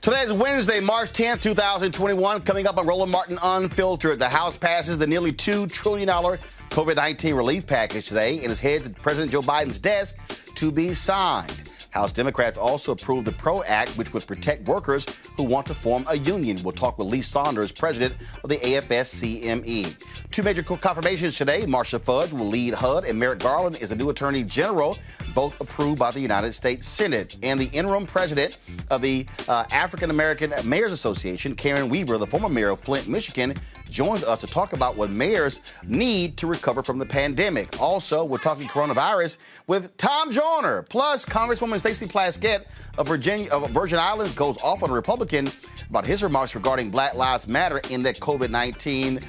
Today is Wednesday, March 10th, 2021. Coming up on Roland Martin Unfiltered, the House passes the nearly $2 trillion COVID-19 relief package today and is headed to President Joe Biden's desk to be signed. House Democrats also approved the PRO Act, which would protect workers who want to form a union. We'll talk with Lee Saunders, president of the AFSCME. Two major confirmations today. Marcia Fudge will lead HUD, and Merrick Garland is the new attorney general, both approved by the United States Senate. And the interim president of the African American Mayors Association, Karen Weaver, the former mayor of Flint, Michigan, joins us to talk about what mayors need to recover from the pandemic. Also, we're talking coronavirus with Tom Joyner. Plus, Congresswoman Stacey Plaskett of Virgin Islands goes off on a Republican about his remarks regarding Black Lives Matter in that COVID-19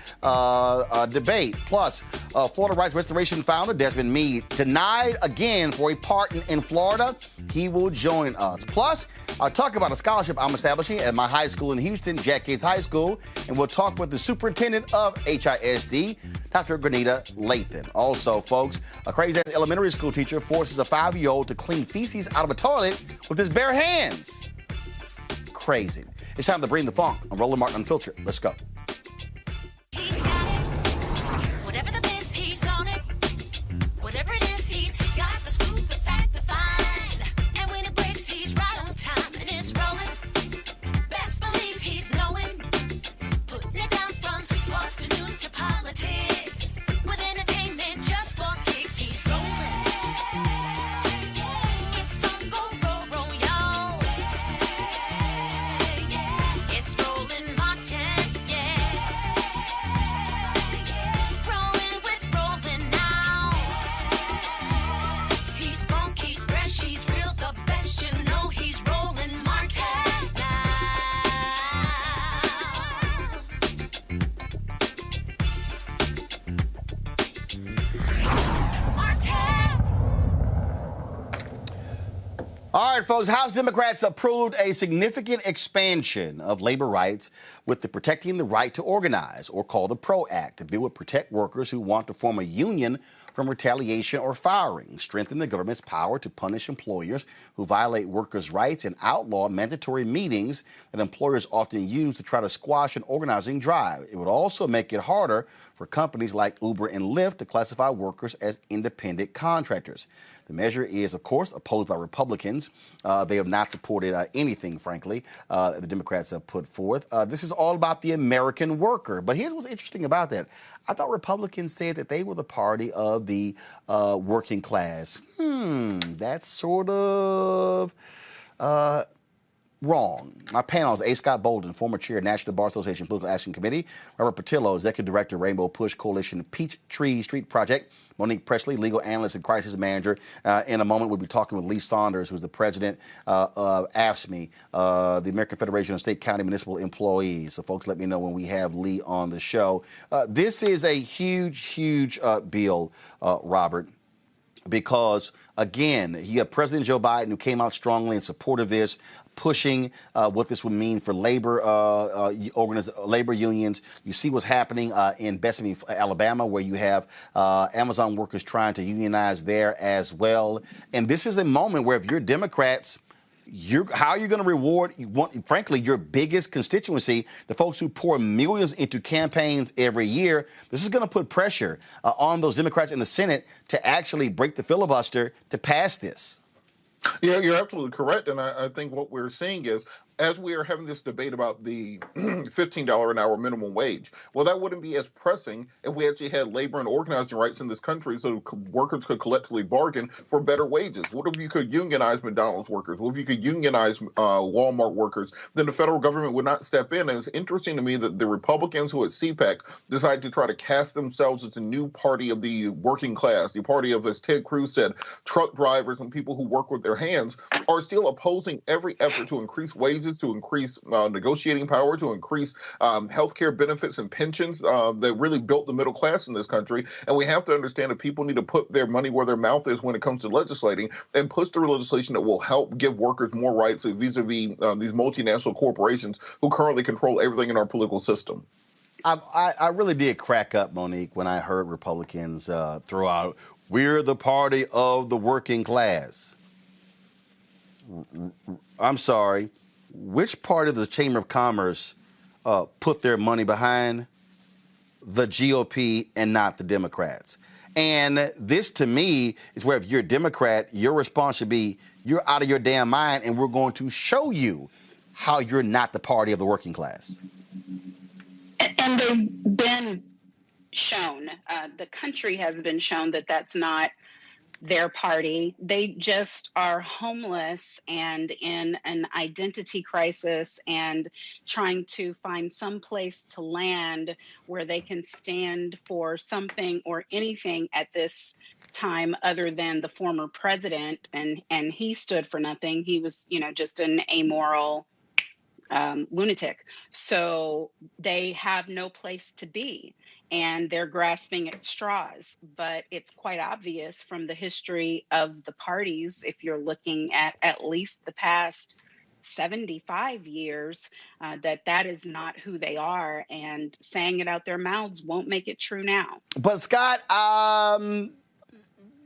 debate. Plus, Florida Rights Restoration founder Desmond Meade denied again for a pardon in Florida. He will join us. Plus, I'll talk about a scholarship I'm establishing at my high school in Houston, Jack Yates High School, and we'll talk with the superintendent of HISD, Dr. Grenita Lathan. Also, folks, a crazy-ass elementary school teacher forces a 5-year-old to clean feces out of a toilet with his bare hands. Crazy. It's time to bring the funk on Roland Martin Unfiltered. Let's go. He's got it. Whatever the biz, he's on it. Whatever it is, he's got the scoop, the fact, the find. And when it breaks, he's right on time and it's rolling. Best believe he's knowing. Putting it down from sports to news to politics. With entertainment just for kicks, he's rolling. It's on go, roll, y'all. It's Roland Martin, yeah. Rolling with Roland now. He's funky, he's fresh, he's real, the best, you know he's Roland Martin now. Martin. All right, folks, House Democrats approved a significant expansion of labor rights with the Protecting the Right to Organize, or called the PRO Act. The bill would protect workers who want to form a union from retaliation or firing, strengthen the government's power to punish employers who violate workers' rights, and outlaw mandatory meetings that employers often use to try to squash an organizing drive. It would also make it harder for companies like Uber and Lyft to classify workers as independent contractors. The measure is, of course, opposed by Republicans. They have not supported anything, frankly, the Democrats have put forth. This is all about the American worker. But here's what's interesting about that. I thought Republicans said that they were the party of the working class. That's sort of wrong. My panel is A. Scott Bolden, former chair of National Bar Association Political Action Committee, Robert Patillo, executive director, Rainbow Push Coalition Peachtree Street Project, Monique Presley, legal analyst and crisis manager. In a moment, we'll be talking with Lee Saunders, who's the president of AFSCME, the American Federation of State, County, Municipal Employees. So, folks, let me know when we have Lee on the show. This is a huge bill, Robert, because, again, you have President Joe Biden, who came out strongly in support of this, pushing what this would mean for labor unions. You see what's happening in Bessemer, Alabama, where you have Amazon workers trying to unionize there as well. And this is a moment where if you're Democrats, how are you going to reward, frankly, your biggest constituency, the folks who pour millions into campaigns every year? This is going to put pressure on those Democrats in the Senate to actually break the filibuster to pass this. Yeah, you're absolutely correct. And I think what we're seeing is, as we are having this debate about the $15 an hour minimum wage, well, that wouldn't be as pressing if we actually had labor and organizing rights in this country so workers could collectively bargain for better wages. What if you could unionize McDonald's workers? What if you could unionize Walmart workers? Then the federal government would not step in. And it's interesting to me that the Republicans who at CPAC decided to try to cast themselves as the new party of the working class, the party of, as Ted Cruz said, truck drivers and people who work with their hands, are still opposing every effort to increase wages, to increase negotiating power, to increase health care benefits and pensions that really built the middle class in this country. And we have to understand that people need to put their money where their mouth is when it comes to legislating, and push through legislation that will help give workers more rights vis-a-vis these multinational corporations who currently control everything in our political system. I really did crack up, Monique, when I heard Republicans throw out, "We're the party of the working class." I'm sorry. which part of the Chamber of Commerce put their money behind? The GOP and not the Democrats. And this, to me, is where if you're a Democrat, your response should be, you're out of your damn mind, and we're going to show you how you're not the party of the working class. And they've been shown, the country has been shown that that's not their party. They just are homeless and in an identity crisis and trying to find some place to land where they can stand for something or anything at this time other than the former president. And he stood for nothing. He was, just an amoral lunatic. So they have no place to be. And they're grasping at straws. But it's quite obvious from the history of the parties, if you're looking at least the past 75 years, that is not who they are. And saying it out their mouths won't make it true now. But, Scott,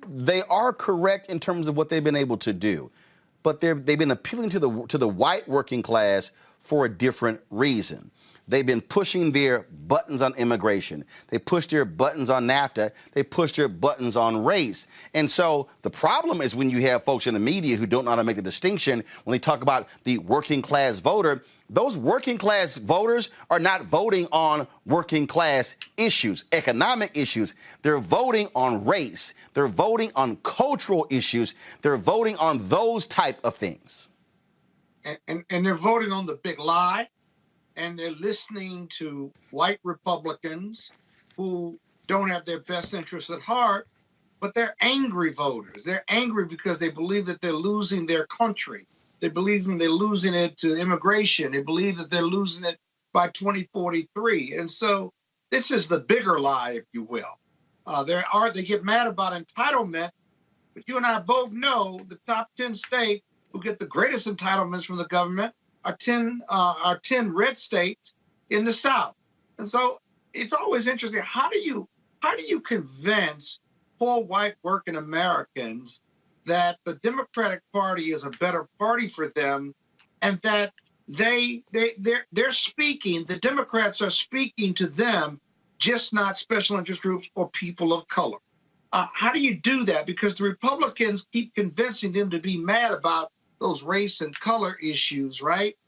they are correct in terms of what they've been able to do. But they've been appealing to the white working class for a different reason. They've been pushing their buttons on immigration. They pushed their buttons on NAFTA. They pushed their buttons on race. And so the problem is when you have folks in the media who don't know how to make the distinction when they talk about the working class voter. Those working class voters are not voting on working class issues, economic issues. They're voting on race. They're voting on cultural issues. They're voting on those type of things. And they're voting on the big lie. And they're listening to white Republicans who don't have their best interests at heart, but they're angry voters. They're angry because they believe that they're losing their country. They believe that they're losing it to immigration. They believe that they're losing it by 2043. And so this is the bigger lie, if you will. They get mad about entitlement, but you and I both know the top 10 states who get the greatest entitlements from the government are 10 red states in the South. And so it's always interesting. How do you convince poor white working Americans that the Democratic Party is a better party for them and that they're speaking, the Democrats are speaking to them, just not special interest groups or people of color? How do you do that? Because the Republicans keep convincing them to be mad about those race and color issues, right?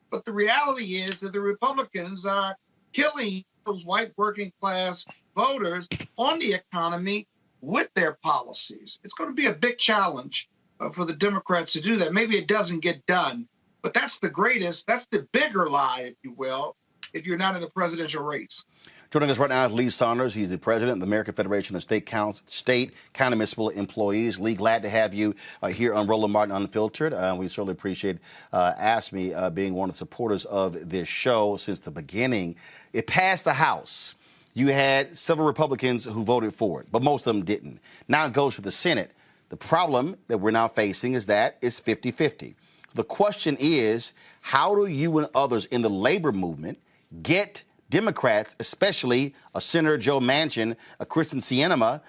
But the reality is that the Republicans are killing those white working class voters on the economy with their policies. It's going to be a big challenge for the Democrats to do that. Maybe it doesn't get done, but that's the bigger lie, if you will, if you're not in the presidential race. Joining us right now is Lee Saunders. He's the president of the American Federation of State County Municipal Employees. Lee, glad to have you here on Roland Martin Unfiltered. We certainly appreciate AFSCME being one of the supporters of this show since the beginning. It passed the House. You had several Republicans who voted for it, but most of them didn't. Now it goes to the Senate. The problem that we're now facing is that it's 50-50. The question is, how do you and others in the labor movement get Democrats, especially a Senator Joe Manchin, a Kristen Sinema,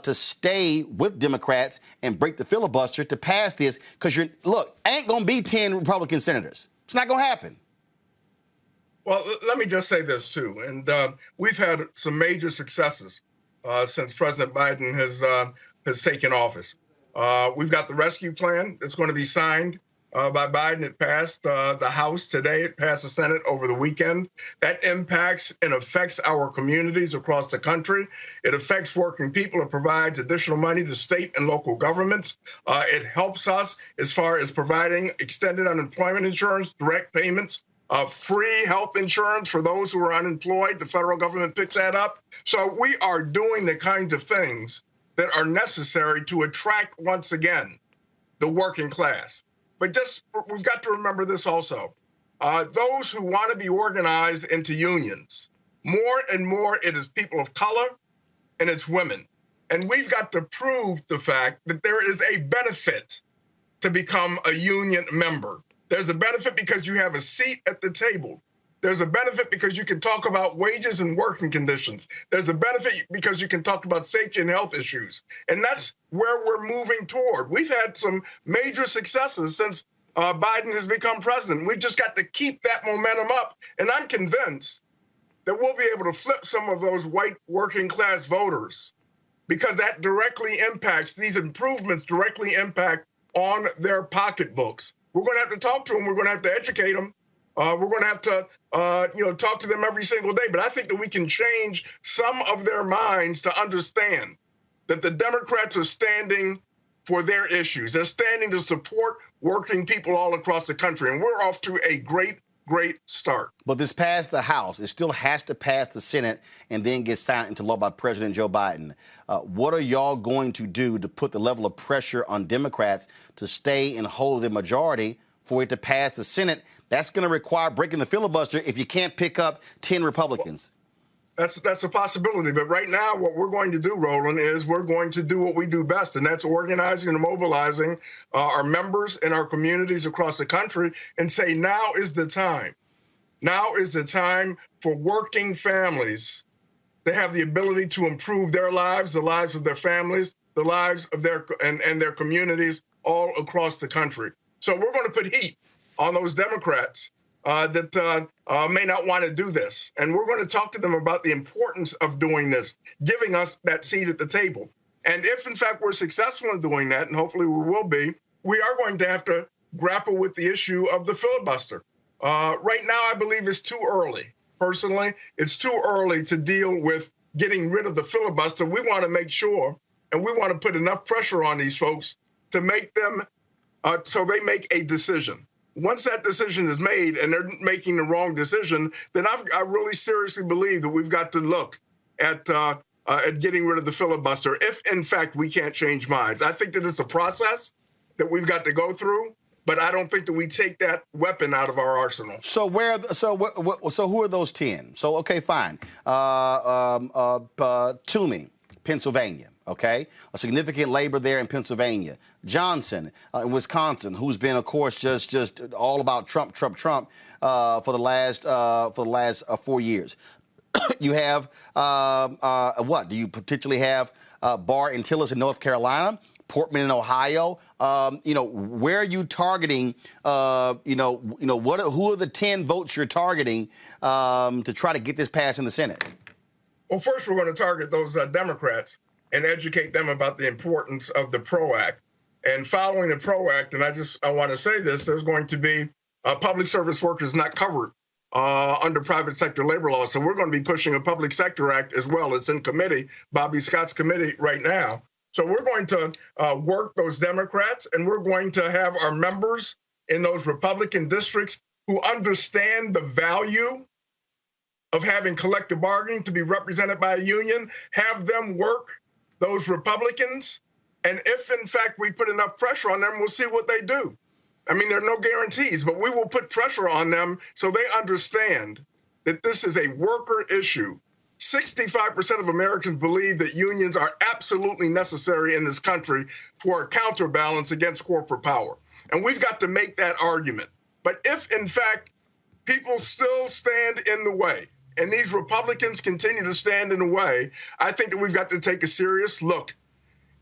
to stay with Democrats and break the filibuster to pass this? Because ain't going to be 10 Republican senators. It's not going to happen. Well, let me just say this, too. And we've had some major successes since President Biden has taken office. We've got the rescue plan that's going to be signed by Biden. It passed the House today. It passed the Senate over the weekend. That impacts and affects our communities across the country. It affects working people. It provides additional money to state and local governments. It helps us as far as providing extended unemployment insurance, direct payments, free health insurance for those who are unemployed. The federal government picks that up. So we are doing the kinds of things that are necessary to attract, once again, the working class. But we've got to remember this also. Those who want to be organized into unions, more and more it is people of color and it's women. And we've got to prove the fact that there is a benefit to become a union member. There's a benefit because you have a seat at the table. There's a benefit because you can talk about wages and working conditions. There's a benefit because you can talk about safety and health issues. And that's where we're moving toward. We've had some major successes since Biden has become president. We've just got to keep that momentum up. And I'm convinced that we'll be able to flip some of those white working class voters, because that directly impacts, these improvements directly impact on their pocketbooks. We're going to have to talk to them. We're going to have to educate them. We're going to have to, talk to them every single day. But I think that we can change some of their minds to understand that the Democrats are standing for their issues. They're standing to support working people all across the country. And we're off to a great start. But this passed the House. It still has to pass the Senate and then get signed into law by President Joe Biden. What are y'all going to do to put the level of pressure on Democrats to stay and hold the majority for it to pass the Senate? That's going to require breaking the filibuster if you can't pick up 10 Republicans. That's a possibility. But right now, what we're going to do, Roland, is we're going to do what we do best, and that's organizing and mobilizing our members in our communities across the country and say, now is the time. Now is the time for working families to have the ability to improve their lives, the lives of their families, the lives of their communities all across the country. So we're going to put heat on those Democrats that may not want to do this. And we're going to talk to them about the importance of doing this, giving us that seat at the table. And if, in fact, we're successful in doing that, and hopefully we will be, we are going to have to grapple with the issue of the filibuster. Right now, I believe it's too early. Personally, it's too early to deal with getting rid of the filibuster. We want to make sure, and we want to put enough pressure on these folks to make them so they make a decision. Once that decision is made and they're making the wrong decision, then I really seriously believe that we've got to look at getting rid of the filibuster if, in fact, we can't change minds. I think that it's a process that we've got to go through, but I don't think that we take that weapon out of our arsenal. So who are those 10? So, okay, fine. Toomey, Pennsylvania. Okay, a significant labor there in Pennsylvania. Johnson in Wisconsin, who's been, of course, just all about Trump for the last 4 years. You have what? Do you potentially have Barr and Tillis in North Carolina? Portman in Ohio. Where are you targeting? Who are the 10 votes you're targeting to try to get this passed in the Senate? Well, first we're going to target those Democrats and educate them about the importance of the PRO Act. And following the PRO Act, and I want to say this, there's going to be public service workers not covered under private sector labor law. So we're going to be pushing a public sector act as well. It's in committee, Bobby Scott's committee right now. So we're going to work those Democrats, and we're going to have our members in those Republican districts who understand the value of having collective bargaining to be represented by a union, have them work those Republicans, and if, in fact, we put enough pressure on them, we'll see what they do. I mean, there are no guarantees, but we will put pressure on them so they understand that this is a worker issue. 65% of Americans believe that unions are absolutely necessary in this country for a counterbalance against corporate power. And we've got to make that argument. But if, in fact, people still stand in the way, and these Republicans continue to stand in the way, I think that we've got to take a serious look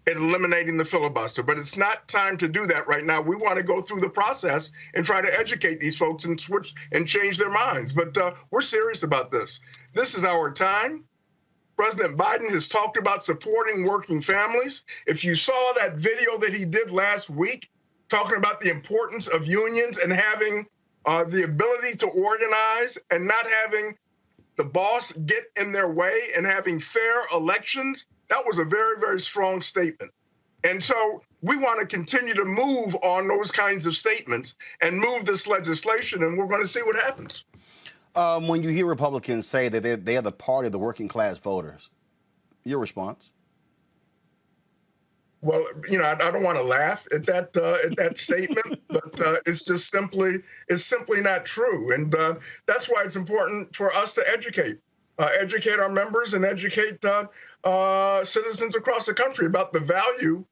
at eliminating the filibuster. But it's not time to do that right now. We want to go through the process and try to educate these folks and switch and change their minds. But we're serious about this. This is our time. President Biden has talked about supporting working families. If you saw that video that he did last week, talking about the importance of unions and having the ability to organize and not having the boss get in their way and having fair elections, that was a very, very strong statement. And so we want to continue to move on those kinds of statements and move this legislation, and we're going to see what happens. When you hear Republicans say that they are the party of the working class voters, your response? Well, I don't want to laugh at that statement, but it's just simply not true. And that's why it's important for us to educate our members and educate citizens across the country about the value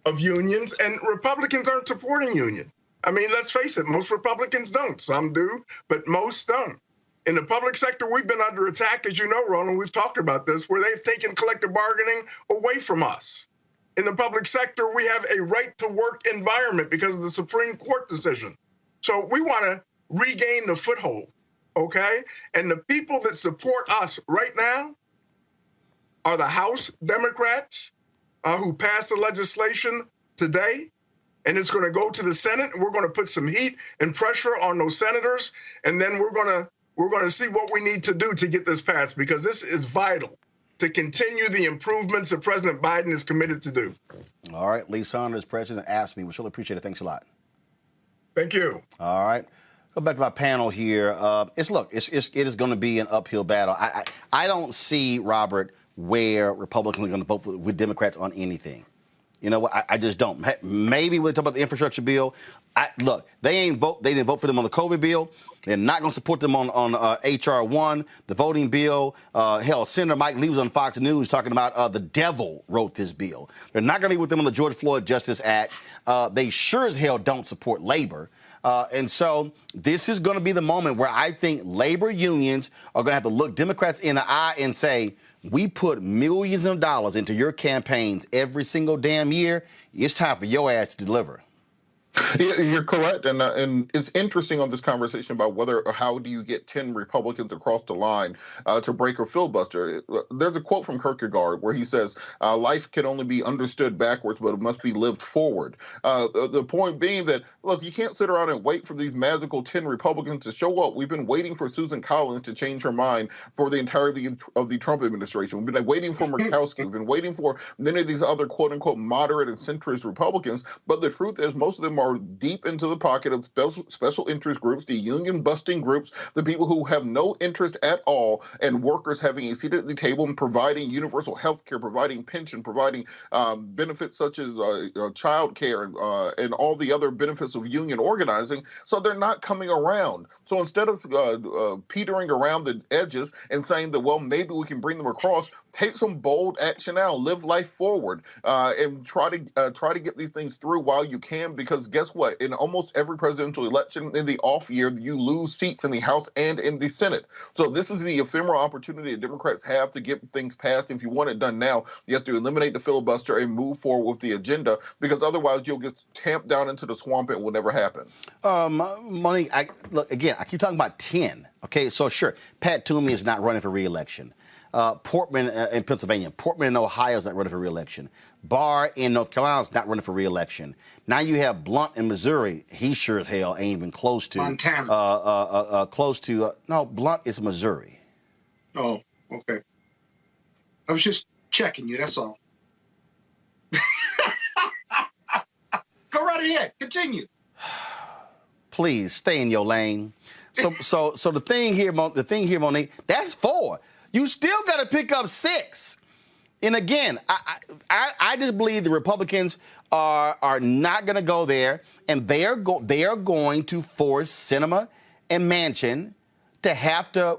of unions. And Republicans aren't supporting union. I mean, let's face it, most Republicans don't. Some do, but most don't. In the public sector, we've been under attack, as you know, Roland, we've talked about this, where they've taken collective bargaining away from us. in the public sector, we have a right to work environment because of the Supreme Court decision. So we want to regain the foothold, okay? And the people that support us right now are the House Democrats who passed the legislation today, and it's going to go to the Senate, and we're going to put some heat and pressure on those senators, and then we're going to see what we need to do to get this passed, because this is vital to continue the improvements that President Biden is committed to do. All right, Lee Saunders, President, asked me. We really appreciate it. Thanks a lot. Thank you. All right. Go back to my panel here. It is going to be an uphill battle. I don't see, Robert, where Republicans are going to vote with Democrats on anything. You know what? I just don't. Maybe when they talk about the infrastructure bill, look, they didn't vote for them on the COVID bill. They're not going to support them on H.R. 1, the voting bill. Hell, Senator Mike Lee was on Fox News talking about the devil wrote this bill. They're not going to be with them on the George Floyd Justice Act. They sure as hell don't support labor. And so this is going to be the moment where I think labor unions are going to have to look Democrats in the eye and say, we put millions of dollars into your campaigns every single damn year. It's time for your ass to deliver. You're correct, and it's interesting on this conversation about whether or how do you get 10 Republicans across the line to break a filibuster. There's a quote from Kierkegaard where he says, life can only be understood backwards, but it must be lived forward. The point being that, look, you can't sit around and wait for these magical 10 Republicans to show up. We've been waiting for Susan Collins to change her mind for the entirety of the Trump administration. We've been waiting for Murkowski. We've been waiting for many of these other quote-unquote moderate and centrist Republicans, but the truth is most of them are deep into the pocket of special interest groups, the union-busting groups, the people who have no interest at all in workers having a seat at the table and providing universal health care, providing pension, providing benefits such as child care and all the other benefits of union organizing. So they're not coming around. So instead of petering around the edges and saying that, well, maybe we can bring them across, take some bold action now, live life forward, and try to get these things through while you can, because guess what? In almost every presidential election in the off year, you lose seats in the House and in the Senate. So this is the ephemeral opportunity that Democrats have to get things passed. If you want it done now, you have to eliminate the filibuster and move forward with the agenda, because otherwise you'll get tamped down into the swamp and it will never happen. Monique, look, again, I keep talking about 10. Okay, so sure, Pat Toomey is not running for re-election. Portman in Pennsylvania, Portman in Ohio is not running for re-election. Barr in North Carolina is not running for re-election. Now you have Blunt in Missouri. He sure as hell ain't even close to Montana. No, Blunt is Missouri. Oh, okay. I was just checking you. That's all. Go right ahead. Continue. Please stay in your lane. So the thing here, Monique, that's 4. You still got to pick up 6. And again, I just believe the Republicans are not going to go there, and they are going to force Sinema and Manchin to have to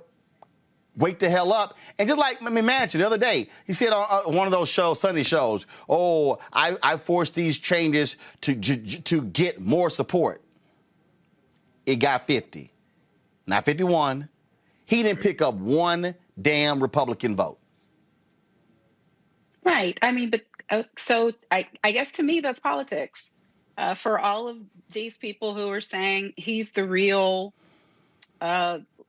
wake the hell up. And just like Manchin the other day, he said on one of those shows, Sunday shows, "Oh, I forced these changes to get more support." It got 50, not 51. He didn't pick up one damn Republican vote. Right. I mean, but so I guess to me that's politics. For all of these people who are saying he's the real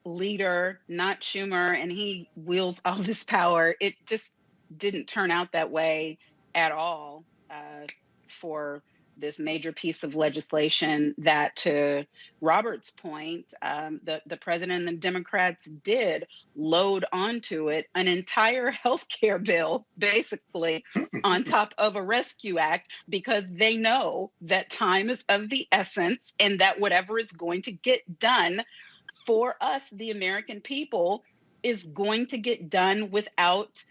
leader, not Schumer, and he wields all this power, it just didn't turn out that way at all for this major piece of legislation that, to Robert's point, the president and the Democrats did load onto it an entire health care bill, basically, on top of a rescue act, because they know that time is of the essence and that whatever is going to get done for us, the American people, is going to get done without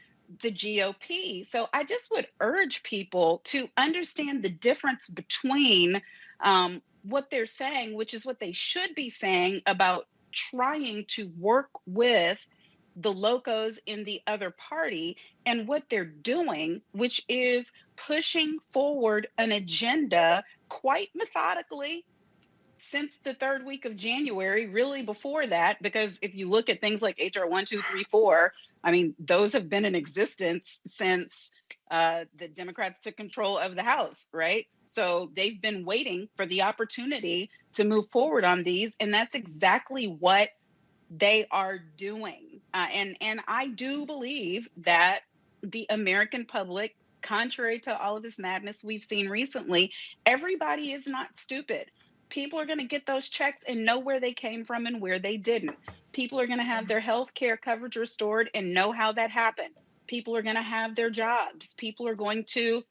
the GOP. So I just would urge people to understand the difference between what they're saying, which is what they should be saying about trying to work with the locos in the other party, and what they're doing, which is pushing forward an agenda quite methodically since the third week of January, really before that, because if you look at things like HR 1, 2, 3, 4, I mean, those have been in existence since the Democrats took control of the House, right? So they've been waiting for the opportunity to move forward on these, and that's exactly what they are doing. And I do believe that the American public, contrary to all of this madness we've seen recently, everybody is not stupid. People are going to get those checks and know where they came from and where they didn't. People are going to have their health care coverage restored and know how that happened. People are going to have their jobs. People are going to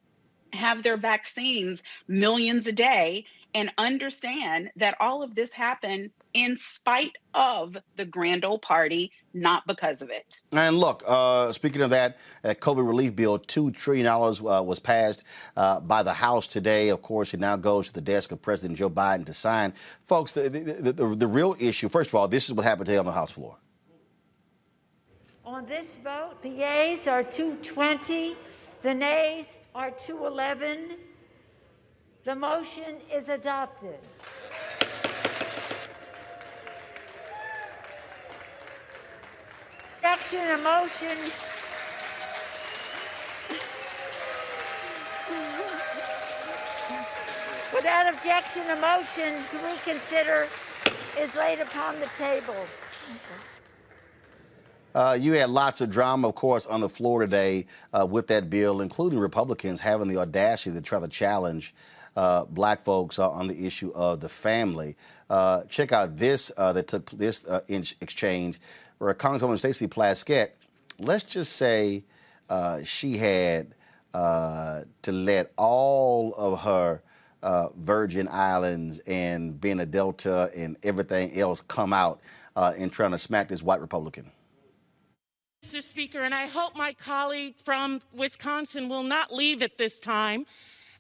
have their vaccines, millions a day, and understand that all of this happened in spite of the grand old party, not because of it. And look, speaking of that, COVID relief bill, $2 trillion was passed by the House today. Of course, it now goes to the desk of President Joe Biden to sign. Folks, the real issue, first of all, this is what happened today on the House floor. On this vote, the yeas are 220, the nays are 211. The motion is adopted. Objection, a motion. Without objection, a motion to reconsider is laid upon the table. You had lots of drama, of course, on the floor today with that bill, including Republicans having the audacity to try to challenge black folks on the issue of the family. Check out this that took this exchange where Congresswoman Stacey Plaskett, let's just say she had to let all of her Virgin Islands and being a Delta and everything else come out in trying to smack this white Republican. Mr. Speaker, and I hope my colleague from Wisconsin will not leave at this time,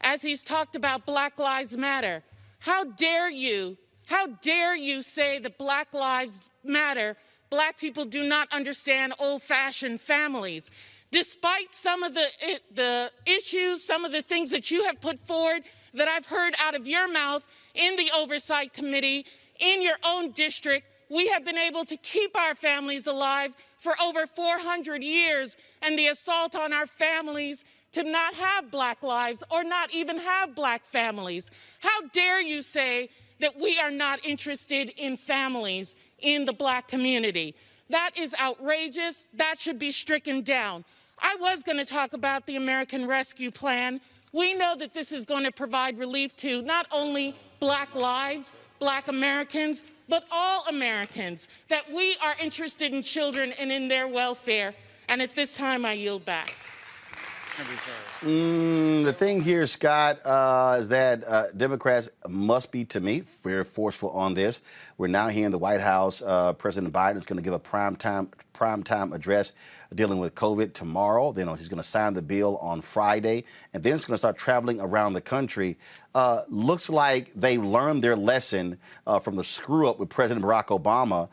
as he's talked about Black Lives Matter. How dare you say that Black Lives Matter, Black people do not understand old-fashioned families. Despite some of the issues, some of the things that you have put forward that I've heard out of your mouth in the Oversight Committee, in your own district, we have been able to keep our families alive for over 400 years, and the assault on our families to not have Black lives or not even have Black families. How dare you say that we are not interested in families in the Black community? That is outrageous. That should be stricken down. I was going to talk about the American Rescue Plan. We know that this is going to provide relief to not only Black lives, Black Americans, but all Americans, that we are interested in children and in their welfare. And at this time, I yield back. The thing here, Scott, is that Democrats must be, to me, very forceful on this. We're now here in the White House. President Biden is going to give a primetime address dealing with COVID tomorrow. Then he's going to sign the bill on Friday, and then it's going to start traveling around the country. Looks like they learned their lesson from the screw-up with President Barack Obama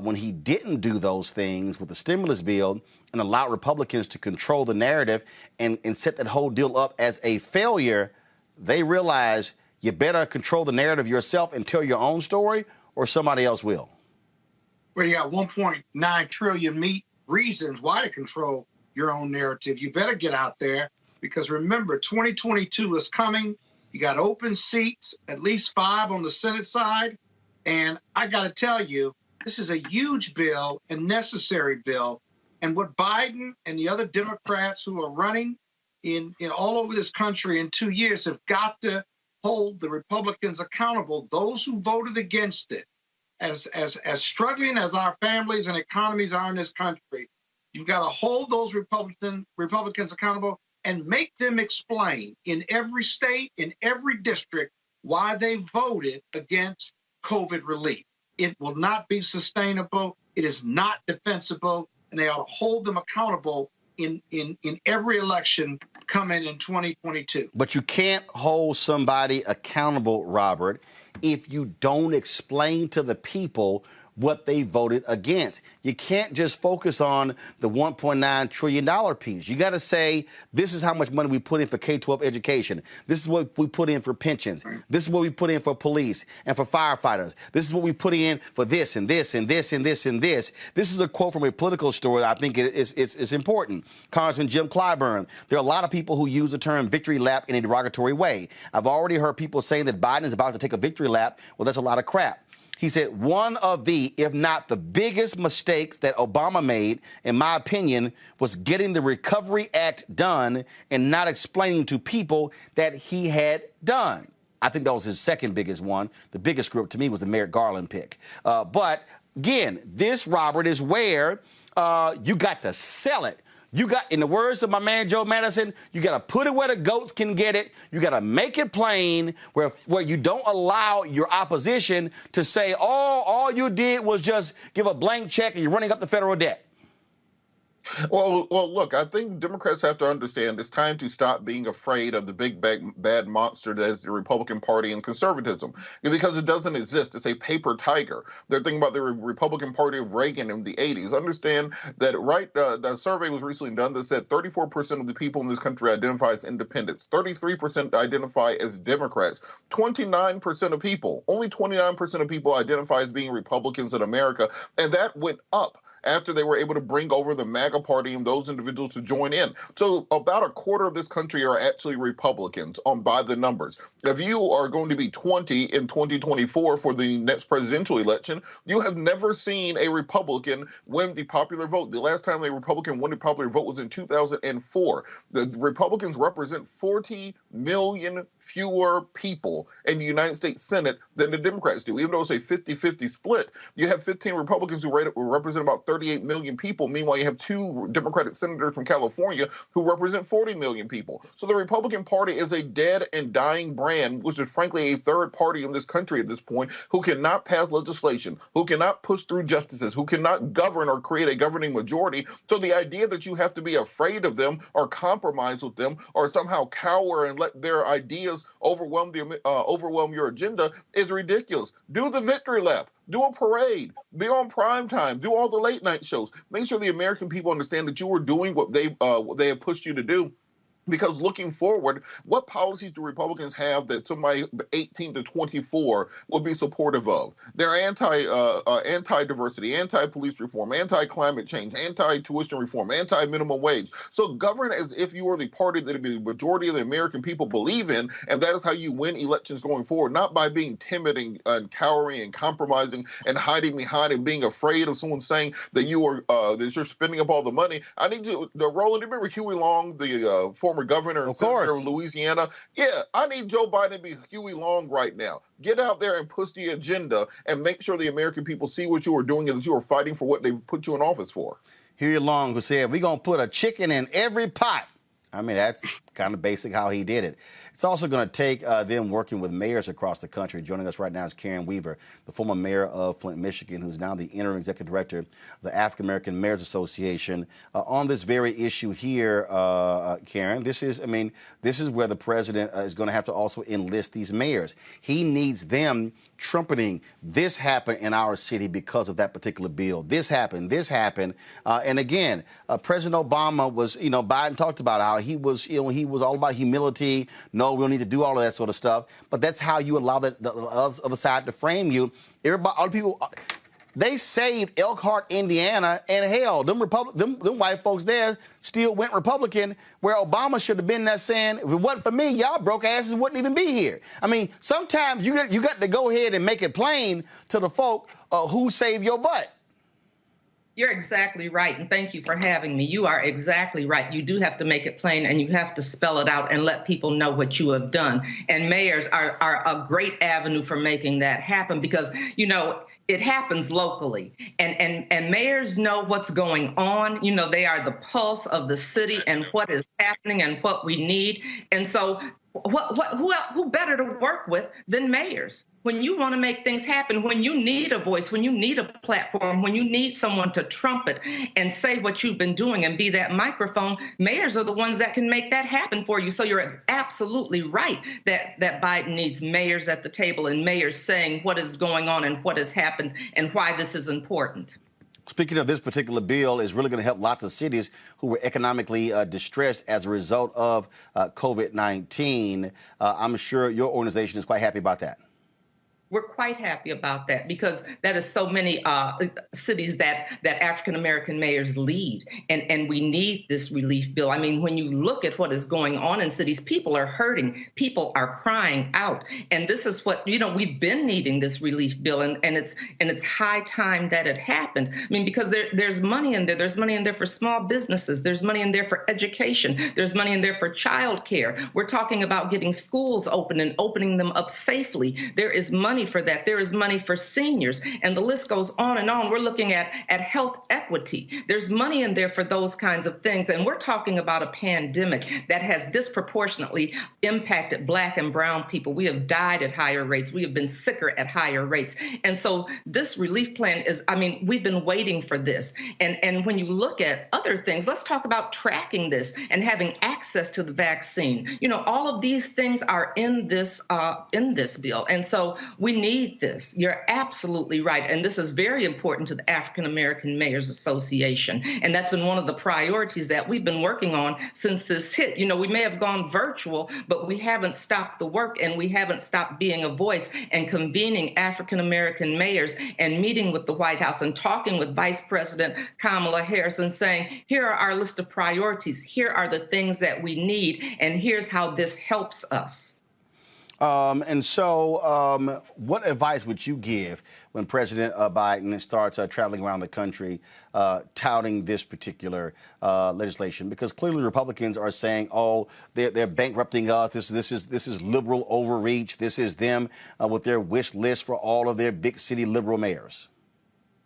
when he didn't do those things with the stimulus bill and allowed Republicans to control the narrative and set that whole deal up as a failure. They realize you better control the narrative yourself and tell your own story, or somebody else will. Well, you got 1.9 trillion reasons why to control your own narrative. You better get out there, because remember, 2022 is coming. You got open seats, at least 5 on the Senate side. And I got to tell you, this is a huge bill and necessary bill. And what Biden and the other Democrats who are running in all over this country in 2 years have got to hold the Republicans accountable, those who voted against it. As struggling as our families and economies are in this country, you've got to hold those Republicans accountable and make them explain in every state, in every district, why they voted against COVID relief. It will not be sustainable. It is not defensible, and they ought to hold them accountable in every election coming in 2022. But you can't hold somebody accountable, Robert, if you don't explain to the people what they voted against. You can't just focus on the $1.9 trillion piece. You got to say, this is how much money we put in for K-12 education. This is what we put in for pensions. This is what we put in for police and for firefighters. This is what we put in for this and this and this and this and this. This is a quote from a political story I think it's important. Congressman Jim Clyburn, there are a lot of people who use the term victory lap in a derogatory way. I've already heard people saying that Biden is about to take a victory lap. Well, that's a lot of crap. He said one of the, if not the biggest mistakes that Obama made, in my opinion, was getting the Recovery Act done and not explaining to people that he had done. I think that was his second biggest one. The biggest group to me was the Merrick Garland pick. But again, this, Robert, is where you got to sell it. You got, in the words of my man Joe Madison, you got to put it where the goats can get it. You got to make it plain where you don't allow your opposition to say, oh, all you did was just give a blank check and you're running up the federal debt. Well, look, I think Democrats have to understand it's time to stop being afraid of the big bad monster that is the Republican Party and conservatism, because it doesn't exist. It's a paper tiger. They're thinking about the Republican Party of Reagan in the 80s. Understand that, right? The survey was recently done that said 34% of the people in this country identify as independents, 33% identify as Democrats, 29% of people, only 29% of people identify as being Republicans in America, and that went up after they were able to bring over the MAGA party and those individuals to join in. So about a quarter of this country are actually Republicans by the numbers. If you are going to be 20 in 2024 for the next presidential election, you have never seen a Republican win the popular vote. The last time a Republican won the popular vote was in 2004. The Republicans represent 40 million fewer people in the United States Senate than the Democrats do. Even though it's a 50-50 split, you have 15 Republicans who represent about 38 million people. Meanwhile, you have 2 Democratic senators from California who represent 40 million people. So the Republican Party is a dead and dying brand, which is frankly a third party in this country at this point, who cannot pass legislation, who cannot push through justices, who cannot govern or create a governing majority. So the idea that you have to be afraid of them or compromise with them or somehow cower and let their ideas overwhelm your agenda is ridiculous. Do the victory lap. Do a parade. Be on prime time. Do all the late night shows. Make sure the American people understand that you are doing what they have pushed you to do. Because looking forward, what policies do Republicans have that somebody 18 to 24 will be supportive of? They're anti-diversity, anti-police reform, anti-climate change, anti-tuition reform, anti-minimum wage. So govern as if you are the party that the majority of the American people believe in, and that is how you win elections going forward, not by being timid and cowering and compromising and hiding behind and being afraid of someone saying that you're spending up all the money. I need you, Roland, do you remember Huey Long, the former governor and senator of Louisiana? Yeah, I need Joe Biden to be Huey Long right now. Get out there and push the agenda and make sure the American people see what you are doing and that you are fighting for what they put you in office for. Huey Long, who said, we're going to put a chicken in every pot. I mean, that's kind of basic how he did it. It's also going to take them working with mayors across the country. Joining us right now is Karen Weaver, the former mayor of Flint, Michigan, who's now the interim executive director of the African American Mayors Association. On this very issue here, Karen, this is where the president is going to have to also enlist these mayors. He needs them trumpeting, this happened in our city because of that particular bill. This happened. And again, President Obama was, Biden talked about how he was all about humility. No, we don't need to do all of that sort of stuff. But that's how you allow the other side to frame you. Other people, they saved Elkhart, Indiana, and hell, them white folks there still went Republican, where Obama should have been there saying, if it wasn't for me, y'all broke asses wouldn't even be here. I mean, sometimes you got to go ahead and make it plain to the folk who saved your butt. You're exactly right, and thank you for having me. You are exactly right. You do have to make it plain, and you have to spell it out and let people know what you have done. And mayors are a great avenue for making that happen because, it happens locally. And mayors know what's going on. They are the pulse of the city and what is happening and what we need. And so who better to work with than mayors? When you want to make things happen, when you need a voice, when you need a platform, when you need someone to trumpet and say what you've been doing and be that microphone, mayors are the ones that can make that happen for you. So you're absolutely right that Biden needs mayors at the table and mayors saying what is going on and what has happened and why this is important. Speaking of this particular bill, is really going to help lots of cities who were economically distressed as a result of COVID-19. I'm sure your organization is quite happy about that. We're quite happy about that because that is so many cities that African-American mayors lead, and we need this relief bill. I mean, when you look at what is going on in cities, people are hurting, people are crying out, and this is what, we've been needing this relief bill, and it's high time that it happened. I mean, because there's money in there. There's money in there for small businesses. There's money in there for education. There's money in there for childcare. We're talking about getting schools open and opening them up safely. There is money for that. There is money for seniors, and the list goes on and on. We're looking at health equity. There's money in there for those kinds of things, and we're talking about a pandemic that has disproportionately impacted Black and brown people. We have died at higher rates. We have been sicker at higher rates, and so this relief plan is, we've been waiting for this. And when you look at other things, let's talk about tracking this and having access to the vaccine. All of these things are in this bill, and so we need this. You're absolutely right. And this is very important to the African American Mayors Association. And that's been one of the priorities that we've been working on since this hit. We may have gone virtual, but we haven't stopped the work, and we haven't stopped being a voice and convening African American mayors and meeting with the White House and talking with Vice President Kamala Harris and saying, here are our list of priorities. Here are the things that we need, and here's how this helps us. And so what advice would you give when President Biden starts traveling around the country touting this particular legislation? Because clearly Republicans are saying, oh, they're bankrupting us. This is liberal overreach. This is them with their wish list for all of their big city liberal mayors.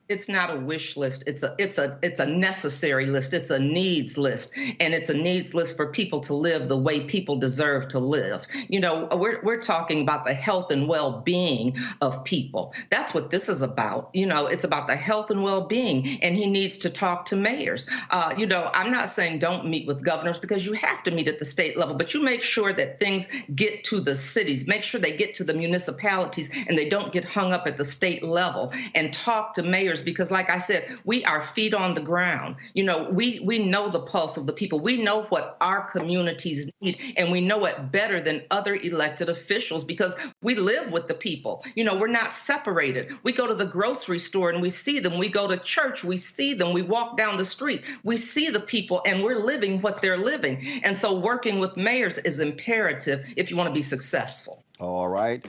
It's not a wish list. It's a necessary list. It's a needs list, and it's a needs list for people to live the way people deserve to live. We're talking about the health and well-being of people. That's what this is about. It's about the health and well-being, and he needs to talk to mayors. I'm not saying don't meet with governors, because you have to meet at the state level, but you make sure that things get to the cities. Make sure they get to the municipalities, and they don't get hung up at the state level, and talk to mayors. Because like I said, we are feet on the ground. We know the pulse of the people. We know what our communities need, and we know it better than other elected officials because we live with the people. We're not separated. We go to the grocery store and we see them. We go to church, we see them. We walk down the street, we see the people, and we're living what they're living. And so working with mayors is imperative if you want to be successful. All right.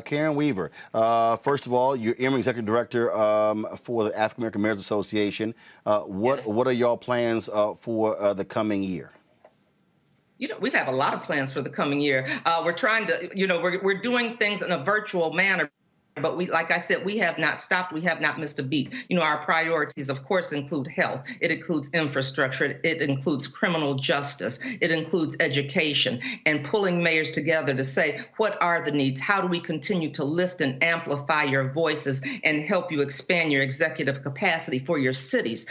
Karen Weaver, first of all, you're interim executive director for the African American Mayors Association. What are y'all plans for the coming year? We have a lot of plans for the coming year. We're trying to, we're doing things in a virtual manner. But like I said, we have not stopped. We have not missed a beat. Our priorities, of course, include health. It includes infrastructure. It includes criminal justice. It includes education, and pulling mayors together to say, what are the needs? How do we continue to lift and amplify your voices and help you expand your executive capacity for your cities?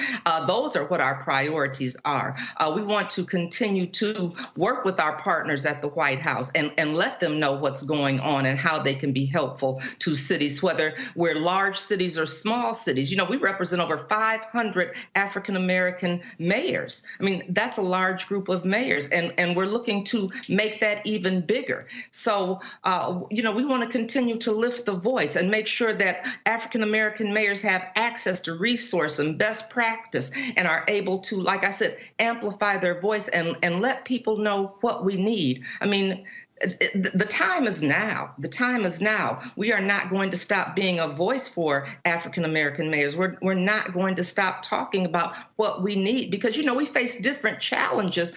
Those are what our priorities are. We want to continue to work with our partners at the White House and let them know what's going on and how they can be helpful to cities, whether we're large cities or small cities. We represent over 500 African-American mayors. That's a large group of mayors, and we're looking to make that even bigger. So, we want to continue to lift the voice and make sure that African-American mayors have access to resource and best practice and are able to, like I said, amplify their voice and let people know what we need. The time is now. The time is now. We are not going to stop being a voice for African-American mayors. We're not going to stop talking about what we need because, we face different challenges.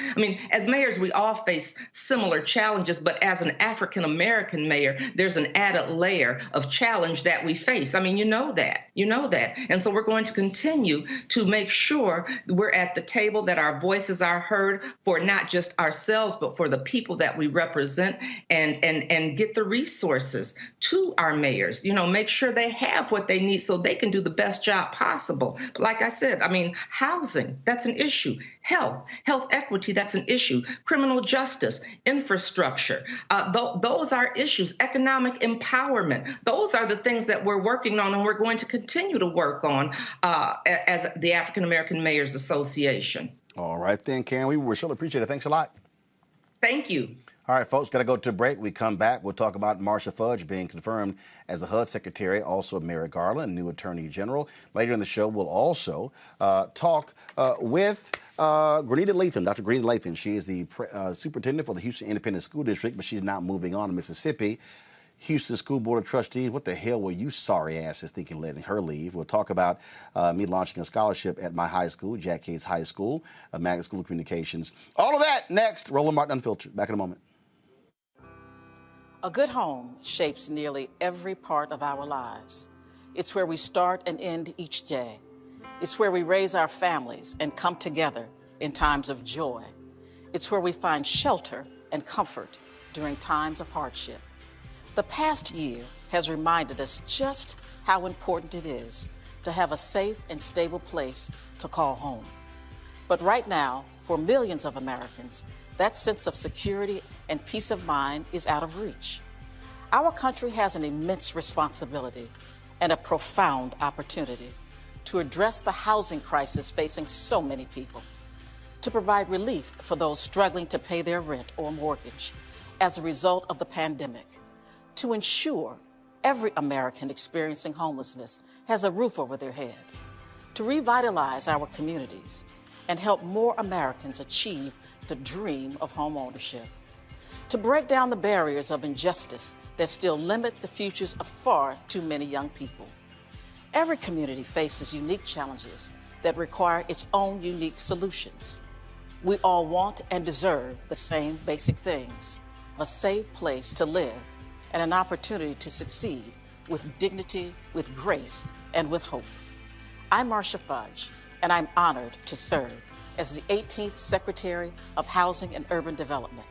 As mayors, we all face similar challenges, but as an African-American mayor, there's an added layer of challenge that we face. You know that. And so we're going to continue to make sure we're at the table, that our voices are heard for not just ourselves, but for the people that we represent. implement and get the resources to our mayors, make sure they have what they need so they can do the best job possible. But like I said, I mean, housing, that's an issue. Health equity, that's an issue. Criminal justice, infrastructure, those are issues. Economic empowerment, those are the things that we're working on and we're going to continue to work on as the African American Mayors Association. All right then, Karen, we surely appreciate it. Thanks a lot. Thank you. All right, folks, got to go to a break. We come back. We'll talk about Marcia Fudge being confirmed as the HUD Secretary, also Merrick Garland, new Attorney General. Later in the show, we'll also talk with Grenita Lathan, Dr. Grenita Lathan. She is the superintendent for the Houston Independent School District, but she's now moving on to Mississippi. Houston School Board of Trustees, what the hell were you sorry asses thinking letting her leave? We'll talk about me launching a scholarship at my high school, Jack Yates High School, a Magnet School of Communications. All of that next. Roland Martin Unfiltered. Back in a moment. A good home shapes nearly every part of our lives. It's where we start and end each day. It's where we raise our families and come together in times of joy. It's where we find shelter and comfort during times of hardship. The past year has reminded us just how important it is to have a safe and stable place to call home. But right now, for millions of Americans, that sense of security and peace of mind is out of reach. Our country has an immense responsibility and a profound opportunity to address the housing crisis facing so many people, to provide relief for those struggling to pay their rent or mortgage as a result of the pandemic, to ensure every American experiencing homelessness has a roof over their head, to revitalize our communities and help more Americans achieve the dream of home ownership, to break down the barriers of injustice that still limit the futures of far too many young people. Every community faces unique challenges that require its own unique solutions. We all want and deserve the same basic things: a safe place to live and an opportunity to succeed with dignity, with grace, and with hope. I'm Marcia Fudge, and I'm honored to serve as the 18th Secretary of Housing and Urban Development.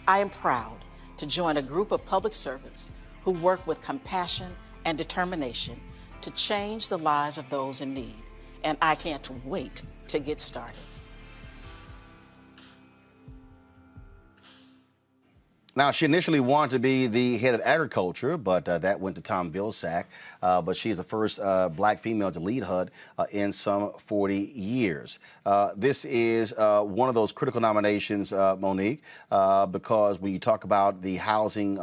I am proud to join a group of public servants who work with compassion and determination to change the lives of those in need, and I can't wait to get started. Now, she initially wanted to be the head of agriculture, but that went to Tom Vilsack. But she is the first black female to lead HUD in some 40 years. This is one of those critical nominations, Monique, because when you talk about the housing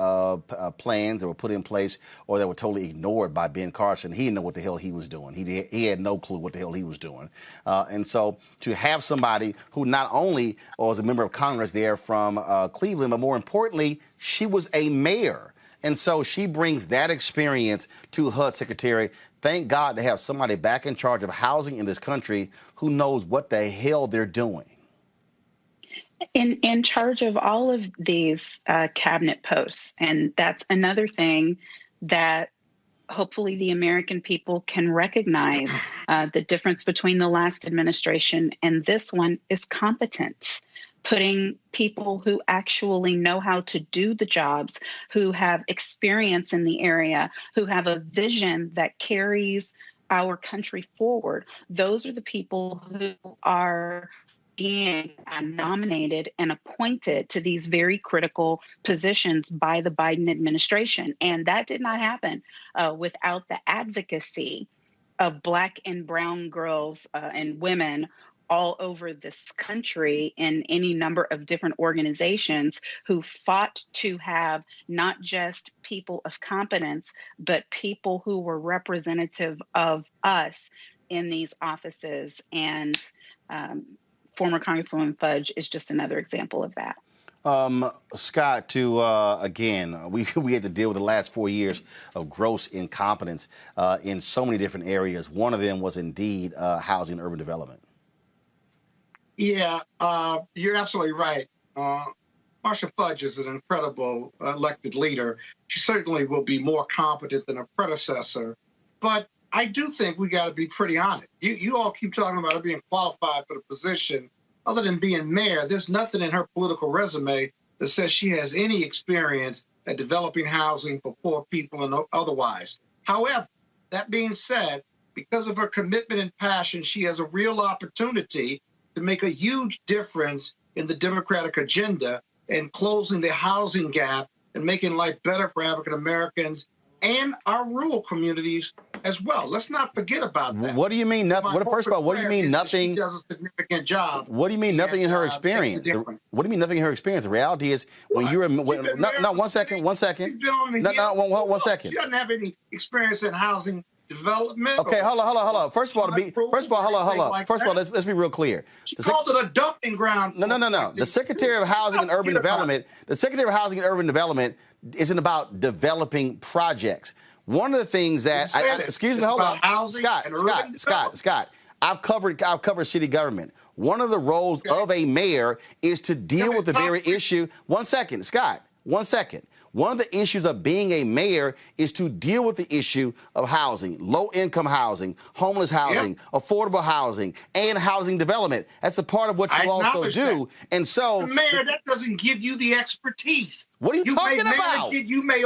plans that were put in place or that were totally ignored by Ben Carson, he didn't know what the hell he was doing. He had no clue what the hell he was doing. And so to have somebody who not only was a member of Congress there from Cleveland, but more importantly, she was a mayor. And so she brings that experience to HUD Secretary. Thank God to have somebody back in charge of housing in this country who knows what the hell they're doing. In charge of all of these cabinet posts. And that's another thing that hopefully the American people can recognize. The difference between the last administration and this one is competence. Putting people who actually know how to do the jobs, who have experience in the area, who have a vision that carries our country forward. Those are the people who are being nominated and appointed to these very critical positions by the Biden administration. And that did not happen without the advocacy of Black and brown girls and women all over this country in any number of different organizations who fought to have not just people of competence, but people who were representative of us in these offices. And former Congresswoman Fudge is just another example of that. Scott, again, we had to deal with the last 4 years of gross incompetence in so many different areas. One of them was indeed housing and urban development. Yeah, you're absolutely right. Marcia Fudge is an incredible elected leader. She certainly will be more competent than her predecessor. But I do think we got to be pretty honest. You all keep talking about her being qualified for the position. Other than being mayor, there's nothing in her political resume that says she has any experience at developing housing for poor people and otherwise. However, that being said, because of her commitment and passion, she has a real opportunity to make a huge difference in the Democratic agenda and closing the housing gap and making life better for African Americans and our rural communities as well. Let's not forget about that. What do you mean nothing? First of all, what do you mean nothing? She does a significant job. What do you mean nothing in her experience? What do you mean nothing in her experience? The reality is when you're one second. One second. She doesn't have any experience in housing development. Okay, hold on. First of all, let's be real clear. She called it a dumping ground. No. The Secretary of Housing and Urban Development, isn't about developing projects. One of the things that Scott. I've covered city government. One of the roles of a mayor is to deal with the very issue. One second, Scott. One of the issues of being a mayor is to deal with the issue of housing, low-income housing, homeless housing, affordable housing, and housing development. That's a part of what you also do. That. And so, the mayor, that doesn't give you the expertise. What are you talking about? You may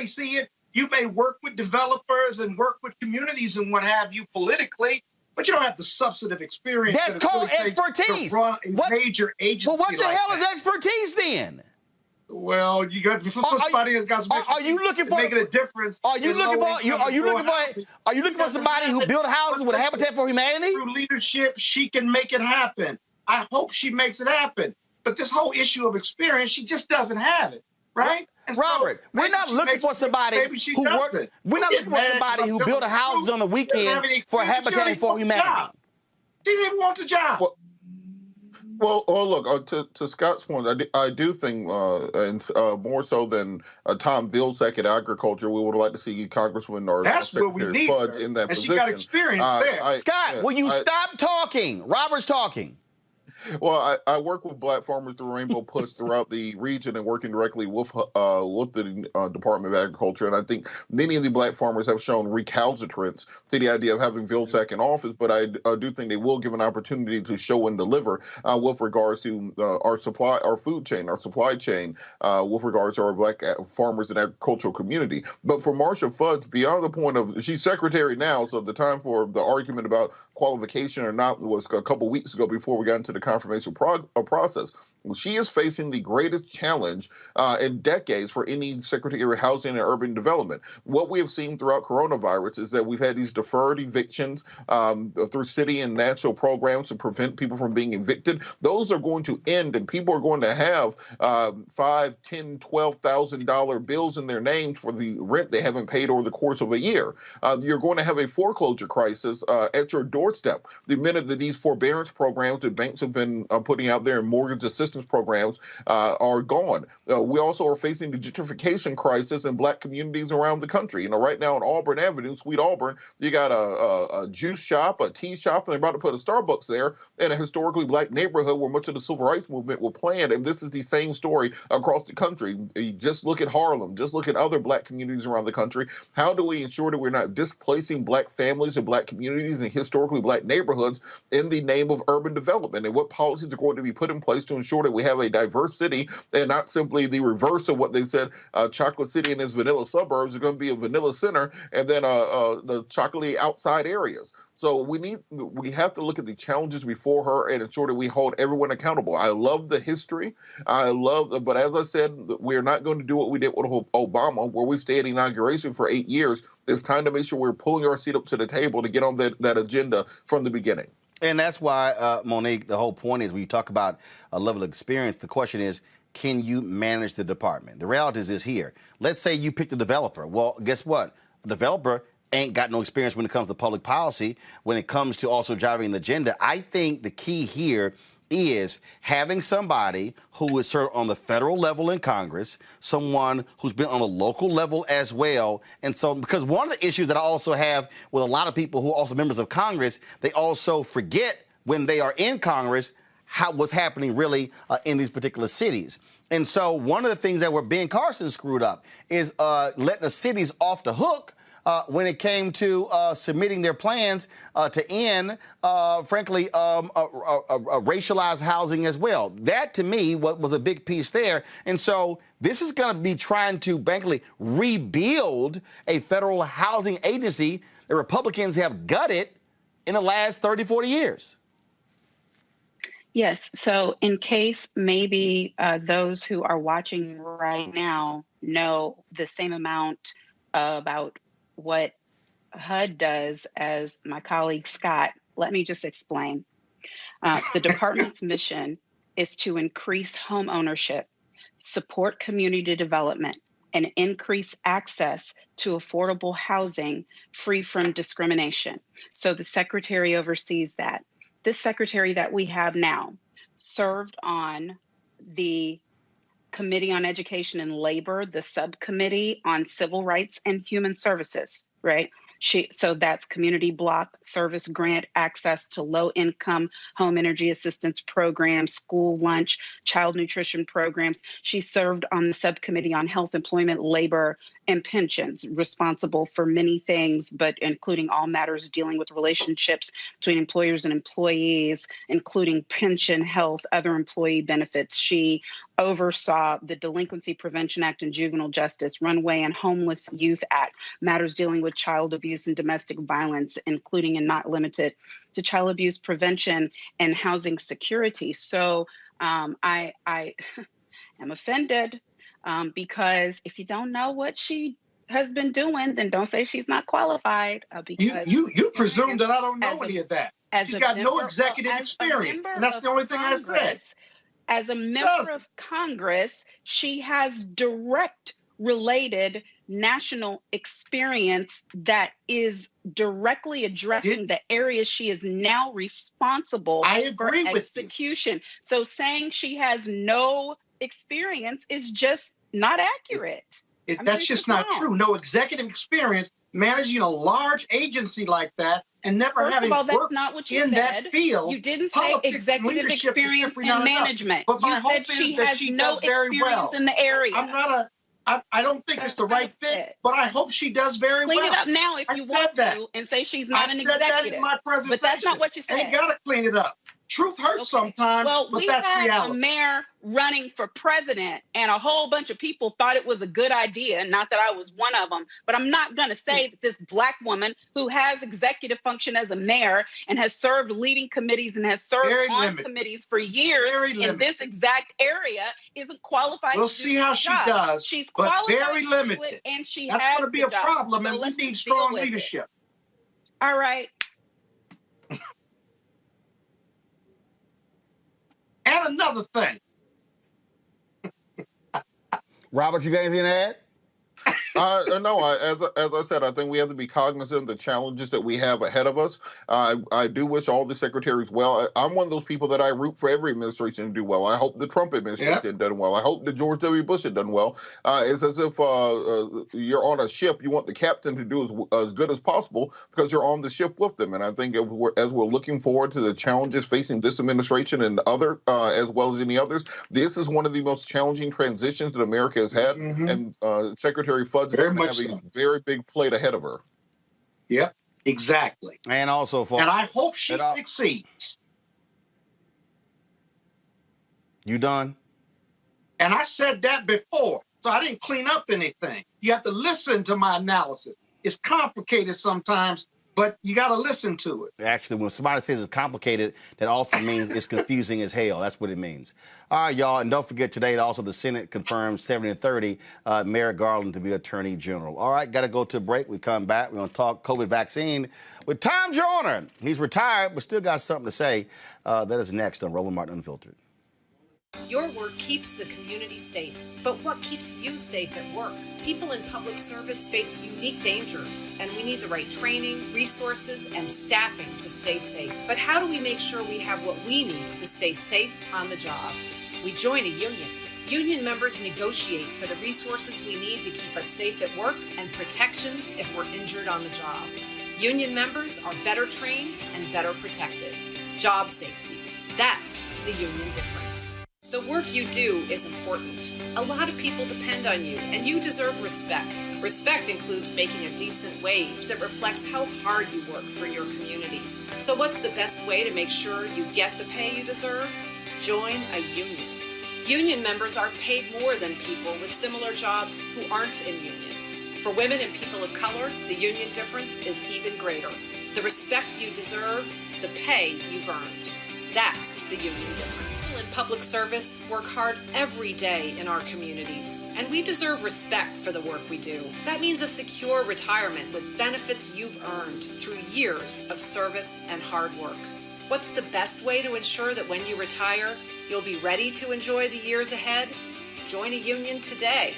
see it. You may work with developers and work with communities and what have you politically, but you don't have the substantive experience. That's called expertise. To run a major agency. Well, what the hell is expertise then? Well, you got somebody has got some. Are you looking for making a difference? Are you looking for somebody who built houses with Habitat for Humanity? Through leadership, she can make it happen. I hope she makes it happen. But this whole issue of experience, she just doesn't have it, right? Robert, we're not looking for somebody who worked. We're not looking for somebody who built houses on the weekend for Habitat for Humanity. She didn't want the job. Well, look, to Scott's point, I do think, and more so than Tom Vilsack at Agriculture, we would like to see Congressman or Secretary Fudge in that position. She got experience there. Scott, will you stop talking? Robert's talking. Well, I work with Black Farmers through Rainbow Push throughout the region and working directly with the Department of Agriculture. And I think many of the Black farmers have shown recalcitrance to the idea of having Vilsack in office. But I do think they will give an opportunity to show and deliver with regards to our food chain, our supply chain, with regards to our Black farmers and agricultural community. But for Marcia Fudge, beyond the point of she's secretary now, so the time for the argument about qualification or not was a couple weeks ago before we got into the confirmation process. She is facing the greatest challenge in decades for any Secretary of Housing and Urban Development. What we have seen throughout coronavirus is that we've had these deferred evictions through city and national programs to prevent people from being evicted. Those are going to end, and people are going to have $5,000, $10,000, $12,000 bills in their names for the rent they haven't paid over the course of a year. You're going to have a foreclosure crisis at your doorstep. The minute that these forbearance programs that banks have been putting out there and mortgage assistance programs are gone. We also are facing the gentrification crisis in Black communities around the country. Right now on Auburn Avenue, Sweet Auburn, you got a juice shop, a tea shop, and they're about to put a Starbucks there in a historically Black neighborhood where much of the civil rights movement was planned. And this is the same story across the country. You just look at Harlem, just look at other Black communities around the country. How do we ensure that we're not displacing Black families and Black communities and historically Black neighborhoods in the name of urban development? And what policies are going to be put in place to ensure that we have a diverse city and not simply the reverse of what they said, Chocolate City and its vanilla suburbs are going to be a vanilla center and then the chocolatey outside areas. So we have to look at the challenges before her and ensure that we hold everyone accountable. I love the history. But as I said, we're not going to do what we did with Obama, where we stayed at inauguration for 8 years. It's time to make sure we're pulling our seat up to the table to get on that agenda from the beginning. And that's why, Monique, the whole point is when you talk about a level of experience, the question is, can you manage the department? The reality is this here. Let's say you picked a developer. Well, guess what? A developer ain't got no experience when it comes to public policy, when it comes to also driving the agenda. I think the key here is having somebody who is served on the federal level in Congress, someone who's been on the local level as well. And so, because one of the issues that I also have with a lot of people who are also members of Congress, they also forget when they are in Congress what's happening really in these particular cities. And so one of the things that Ben Carson screwed up is letting the cities off the hook when it came to submitting their plans to end, frankly, racialized housing as well. That, to me, was a big piece there. And so this is going to be trying to, frankly, rebuild a federal housing agency that Republicans have gutted in the last 30, 40 years. Yes. So in case maybe those who are watching right now know the same amount about what HUD does as my colleague Scott, let me just explain. The department's mission is to increase home ownership, support community development, and increase access to affordable housing free from discrimination. So the secretary oversees that. This secretary that we have now served on the Committee on Education and Labor, the subcommittee on Civil Rights and Human Services, right? So that's community block service grant access to low-income home energy assistance programs, school lunch, child nutrition programs. She served on the subcommittee on health, employment, labor, and pensions, responsible for many things, but including all matters dealing with relationships between employers and employees, including pension, health, other employee benefits. She oversaw the Delinquency Prevention Act and Juvenile Justice, Runaway and Homeless Youth Act, matters dealing with child abuse and domestic violence, including and not limited to child abuse prevention and housing security. So I am offended because if you don't know what she has been doing, then don't say she's not qualified. Because you presume that I don't know any of that. She's got no executive experience, and that's the only thing I said. As a member of Congress, she has direct related national experience that is directly addressing the areas she is now responsible for execution. So saying she has no experience is just not accurate. That's just not true. No executive experience managing a large agency like that and never having worked in that field. You didn't say executive experience in management. But my hope is that she does very well in the area. I don't think it's the right fit, but I hope she does very well. Clean it up now if you want to and say she's not an executive. I said that in my presentation. But that's not what you said. Ain't got to clean it up. Truth hurts sometimes, but that's reality. We had a mayor running for president, and a whole bunch of people thought it was a good idea. Not that I was one of them, but I'm not going to say that this Black woman who has executive function as a mayor and has served leading committees and has served on committees for years in this exact area isn't qualified. We'll see how she does. She's but qualified very limited, and she that's has going to be a problem, and we need strong leadership. All right. And another thing. Robert, you got anything to add? No, as I said, I think we have to be cognizant of the challenges that we have ahead of us. I do wish all the secretaries well. I'm one of those people that I root for every administration to do well. I hope the Trump administration had done well. I hope the George W. Bush had done well. It's as if you're on a ship. You want the captain to do as good as possible because you're on the ship with them. And I think as we're looking forward to the challenges facing this administration and other, as well as any others, this is one of the most challenging transitions that America has had. And Secretary Fudge has a very big plate ahead of her. Yep, exactly. And also and I hope she succeeds. You done? And I said that before, so I didn't clean up anything. You have to listen to my analysis. It's complicated sometimes, but you got to listen to it. Actually, when somebody says it's complicated, that also means it's confusing as hell. That's what it means. All right, y'all. And don't forget today, also the Senate confirmed 70-30 Merrick Garland to be Attorney General. All right, got to go to a break. We come back. We're going to talk COVID vaccine with Tom Joyner. He's retired, but still got something to say. That is next on Roland Martin Unfiltered. Your work keeps the community safe, but what keeps you safe at work? People in public service face unique dangers, and we need the right training, resources, and staffing to stay safe. But how do we make sure we have what we need to stay safe on the job? We join a union. Union members negotiate for the resources we need to keep us safe at work and protections if we're injured on the job. Union members are better trained and better protected. Job safety. That's the union difference. The The work you do is important. A lot of people depend on you, and you deserve respect. Respect includes making a decent wage that reflects how hard you work for your community. So what's the best way to make sure you get the pay you deserve? Join a union. Union members are paid more than people with similar jobs who aren't in unions. For women and people of color, the union difference is even greater. The respect you deserve, the pay you've earned. That's the union difference. People in public service work hard every day in our communities, and we deserve respect for the work we do. That means a secure retirement with benefits you've earned through years of service and hard work. What's the best way to ensure that when you retire, you'll be ready to enjoy the years ahead? Join a union today.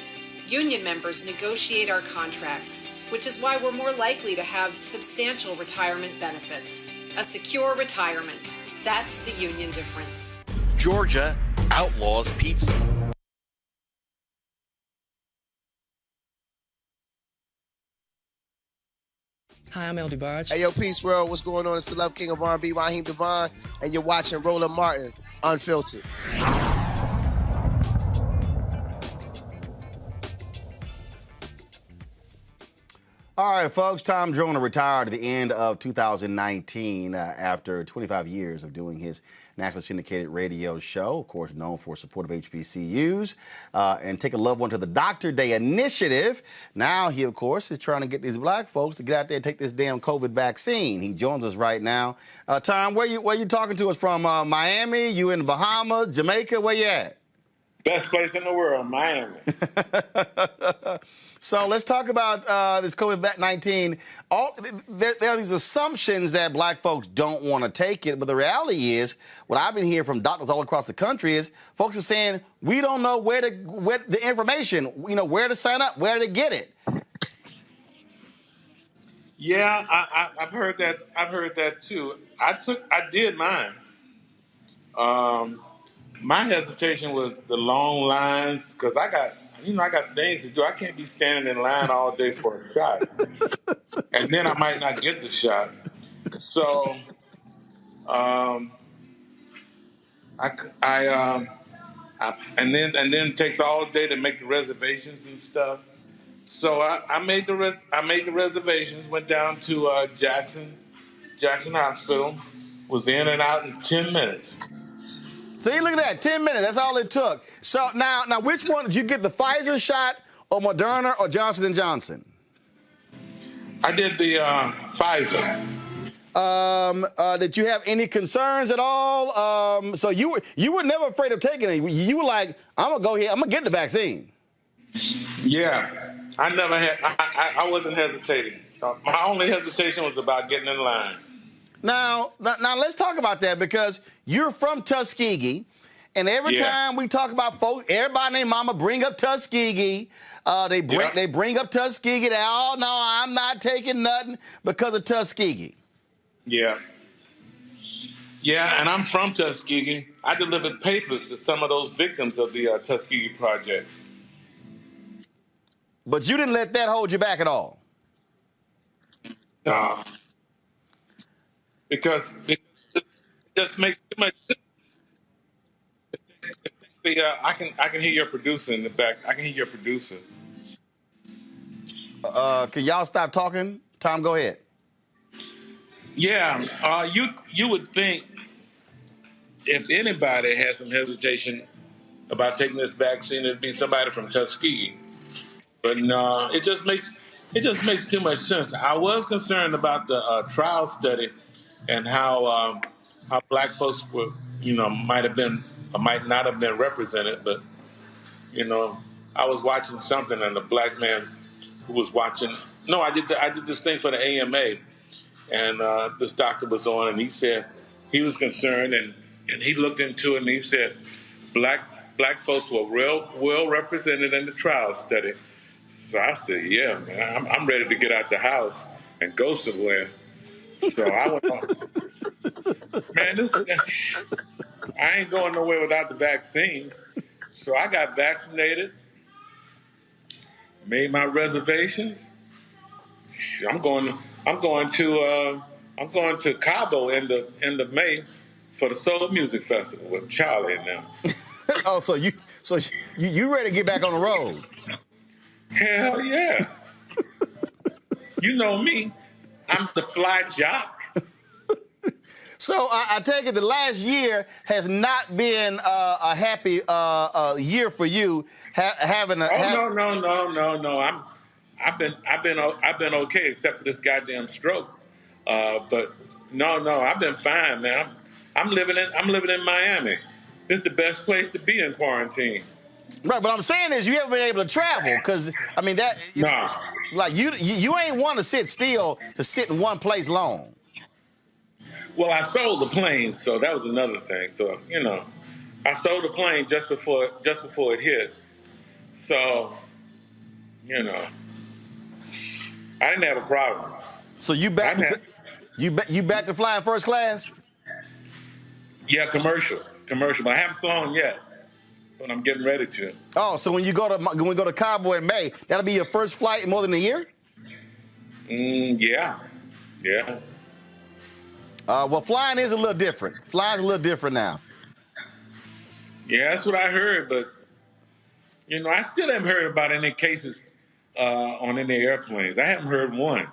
Union members negotiate our contracts, which is why we're more likely to have substantial retirement benefits. A secure retirement. That's the union difference. Georgia outlaws pizza. Hi, I'm El DeBarge. Hey, yo, Peace World. What's going on? It's the Love King of R&B, Raheem Devon, and you're watching Roland Martin, Unfiltered. All right, folks, Tom Joyner retired at the end of 2019 after 25 years of doing his nationally syndicated radio show, of course, known for support of HBCUs, and Take a Loved One to the Doctor Day initiative. Now he, of course, is trying to get these black folks to get out there and take this damn COVID vaccine. He joins us right now. Tom, where you talking to us from? Miami? You in the Bahamas? Jamaica? Where you at? Best place in the world, Miami. So let's talk about this COVID-19. There are these assumptions that black folks don't want to take it, but the reality is, what I've been hearing from doctors all across the country is, folks are saying we don't know where the information, where to sign up, where to get it. Yeah, I've heard that. I've heard that too. I did mine. My hesitation was the long lines because I got things to do. I can't be standing in line all day for a shot, and then I might not get the shot. So, and then it takes all day to make the reservations and stuff. So I made the reservations. Went down to Jackson Hospital. Was in and out in 10 minutes. See, look at that, 10 minutes, that's all it took. So now which one, did you get the Pfizer shot or Moderna or Johnson & Johnson? I did the Pfizer. Did you have any concerns at all? So you were never afraid of taking it. You were like, I'm gonna go here, I'm gonna get the vaccine. Yeah, I wasn't hesitating. My only hesitation was about getting in line. Now let's talk about that because you're from Tuskegee, and every time we talk about folks, everybody and their mama bring up Tuskegee. They bring up Tuskegee. No, I'm not taking nothing because of Tuskegee. Yeah, and I'm from Tuskegee. I delivered papers to some of those victims of the Tuskegee Project. But you didn't let that hold you back at all. No. Because it just makes too much sense. I can hear your producer in the back. I can hear your producer. Can y'all stop talking? Tom, go ahead. Yeah, you would think if anybody has some hesitation about taking this vaccine, it'd be somebody from Tuskegee. But no, it just makes too much sense. I was concerned about the trial study and how black folks were, might have been or might not have been represented. But, I was watching something and a black man who was watching. No, I did this thing for the AMA, and this doctor was on, and he said he was concerned, and he looked into it, and he said black folks were real well represented in the trial study. So I said, yeah, man, I'm ready to get out the house and go somewhere. So I went on. Man, I ain't going nowhere without the vaccine. So I got vaccinated, made my reservations. I'm going to Cabo end of May for the Soul Music Festival with Charlie and them. Oh, so you ready to get back on the road? Hell yeah. You know me. I'm the fly jock. So I take it the last year has not been a happy year for you. No. I've been okay except for this goddamn stroke. But no, I've been fine, man. I'm living in Miami. This is the best place to be in quarantine. Right, but I'm saying is you haven't been able to travel because I mean that. No. Like you ain't want to sit still to sit in one place long. Well, I sold the plane, so that was another thing. So I sold the plane just before it hit. So I didn't have a problem. So you back to flying first class? Yeah, commercial. But I haven't flown yet. But I'm getting ready to. Oh, so when we go to Cabo in May, that'll be your first flight in more than a year? Yeah. Well, flying is a little different. Flying's a little different now. Yeah, that's what I heard, but I still haven't heard about any cases on any airplanes. I haven't heard one.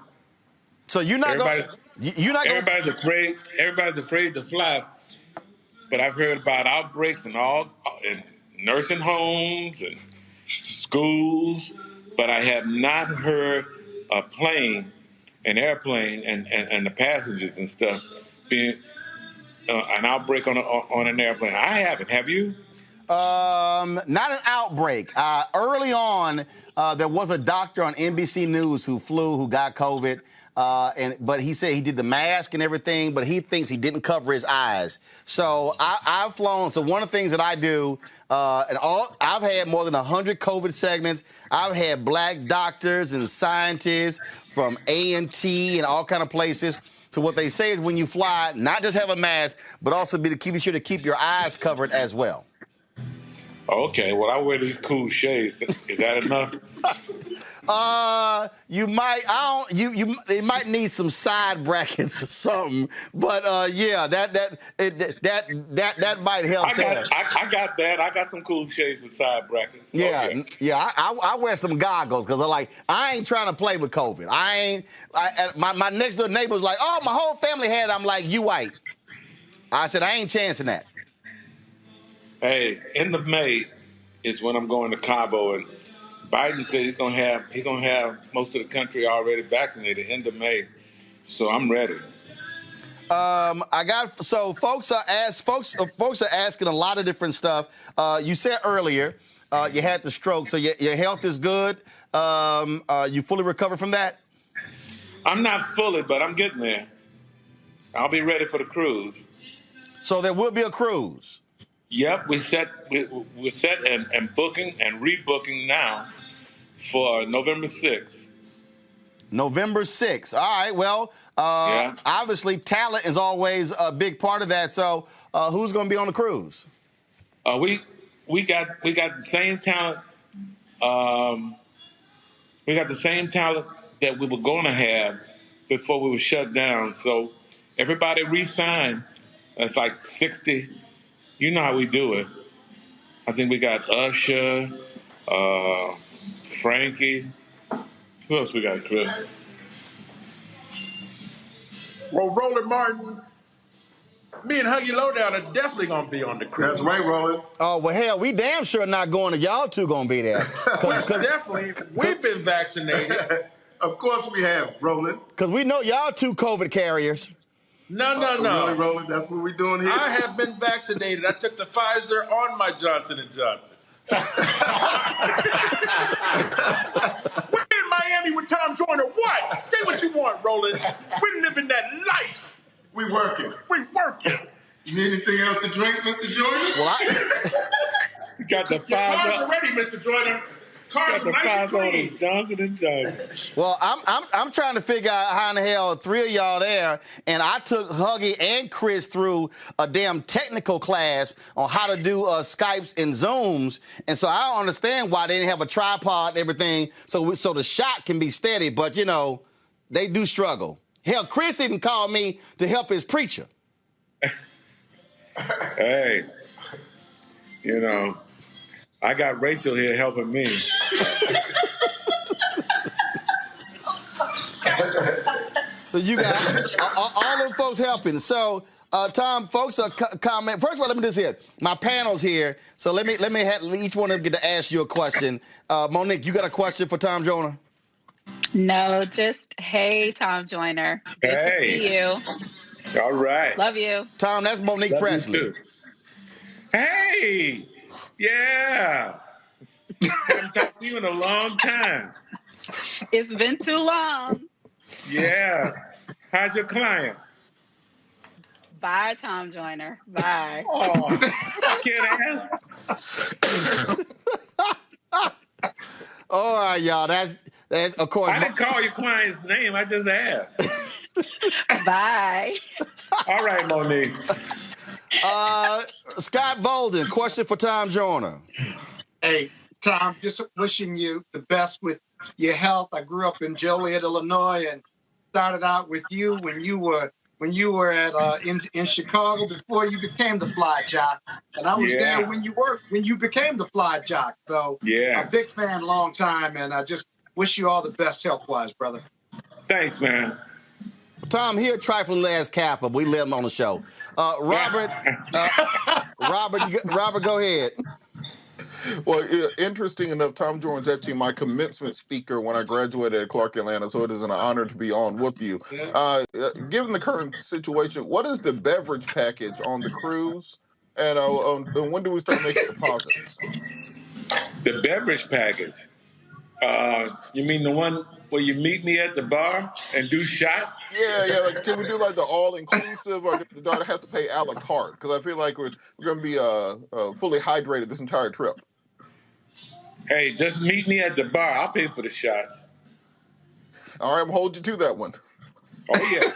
So everybody's afraid to fly, but I've heard about outbreaks in nursing homes and schools, but I have not heard an airplane and the passengers and stuff being an outbreak on an airplane. I haven't. Have you? Not an outbreak. Early on, there was a doctor on NBC News who got COVID. But he said he did the mask and everything, but he thinks he didn't cover his eyes. So I've flown. So one of the things that I do, I've had more than 100 COVID segments. I've had black doctors and scientists from A&T and all kind of places. So what they say is when you fly, not just have a mask, but also be sure to keep your eyes covered as well. Okay, well, I wear these cool shades. Is that enough? You might. They might need some side brackets or something. But yeah, that might help. I got that. I got some cool shades with side brackets. Yeah, okay. Yeah. I wear some goggles because I ain't trying to play with COVID. My next door neighbor was like, oh, my whole family had it. I'm like, you white. I said I ain't chancing that. Hey, end of May is when I'm going to Cabo, and Biden said he's gonna have most of the country already vaccinated end of May, so I'm ready. Folks are asking a lot of different stuff. You said earlier you had the stroke, so your health is good. You fully recovered from that? I'm not fully, but I'm getting there. I'll be ready for the cruise. So there will be a cruise. Yep, we're set and booking and rebooking now for November 6th. November 6th. All right. Well, obviously talent is always a big part of that. So who's going to be on the cruise? We got the same talent. We got the same talent that we were going to have before we were shut down. So everybody re-signed. That's like 60. You know how we do it. I think we got Usher, Frankie. Who else we got, Chris? Well, Roland Martin, me and Huggy Lowdown are definitely going to be on the cruise. That's right, Roland. Oh, well, hell, we damn sure not going to. Y'all two going to be there. Definitely. We've been vaccinated. Of course we have, Roland. Because we know y'all two COVID carriers. No. Really, Roland? That's what we're doing here? I have been vaccinated. I took the Pfizer on my Johnson & Johnson. We're in Miami with Tom Joyner. What? Say what you want, Roland. We're living that life. We working. You need anything else to drink, Mr. Joyner? Well, You got the cards are ready, Mr. Joyner. Cards are nice and clean. Johnson & Johnson. Well, I'm trying to figure out how in the hell three of y'all there, and I took Huggy and Chris through a damn technical class on how to do Skypes and Zooms, and so I don't understand why they didn't have a tripod and everything, so the shot can be steady. But they do struggle. Hell, Chris even called me to help his preacher. Hey, You know, I got Rachel here helping me. So you got all them folks helping. So, Tom, folks are comment. First of all, let me just hear my panel's here. So let me have each one of them get to ask you a question. Monique, you got a question for Tom Joyner? No, just hey, Tom Joyner. It's good to see you. All right. Love you. Tom, that's Monique Love Presley. You too. Hey, yeah. Haven't talked to you in a long time. It's been too long. Yeah. How's your client? Bye, Tom Joyner. Bye. Oh, can't ask. All right, y'all. That's of course. I didn't call your client's name. I just asked. Bye. All right, Monique. Scott Bolden, question for Tom Joyner. Hey, Tom, just wishing you the best with your health. I grew up in Joliet, Illinois, and started out with you when you were at in Chicago before you became the fly jock, and I was there when you became the fly jock. So yeah, I'm a big fan, long time, and I just wish you all the best health-wise, brother. Thanks, man. Tom, here trifling last Kappa. We let him on the show. Robert, Robert, go ahead. Well, interesting enough, Tom Joyner's actually my commencement speaker when I graduated at Clark Atlanta, so it is an honor to be on with you. Given the current situation, what is the beverage package on the cruise, and when do we start making deposits? The beverage package? You mean the one where you meet me at the bar and do shots? Yeah. Like, can we do like the all-inclusive, or do I have to pay a la carte? Because I feel like we're going to be fully hydrated this entire trip. Hey, just meet me at the bar. I'll pay for the shots. All right, I'm holding you to that one. Oh, yeah.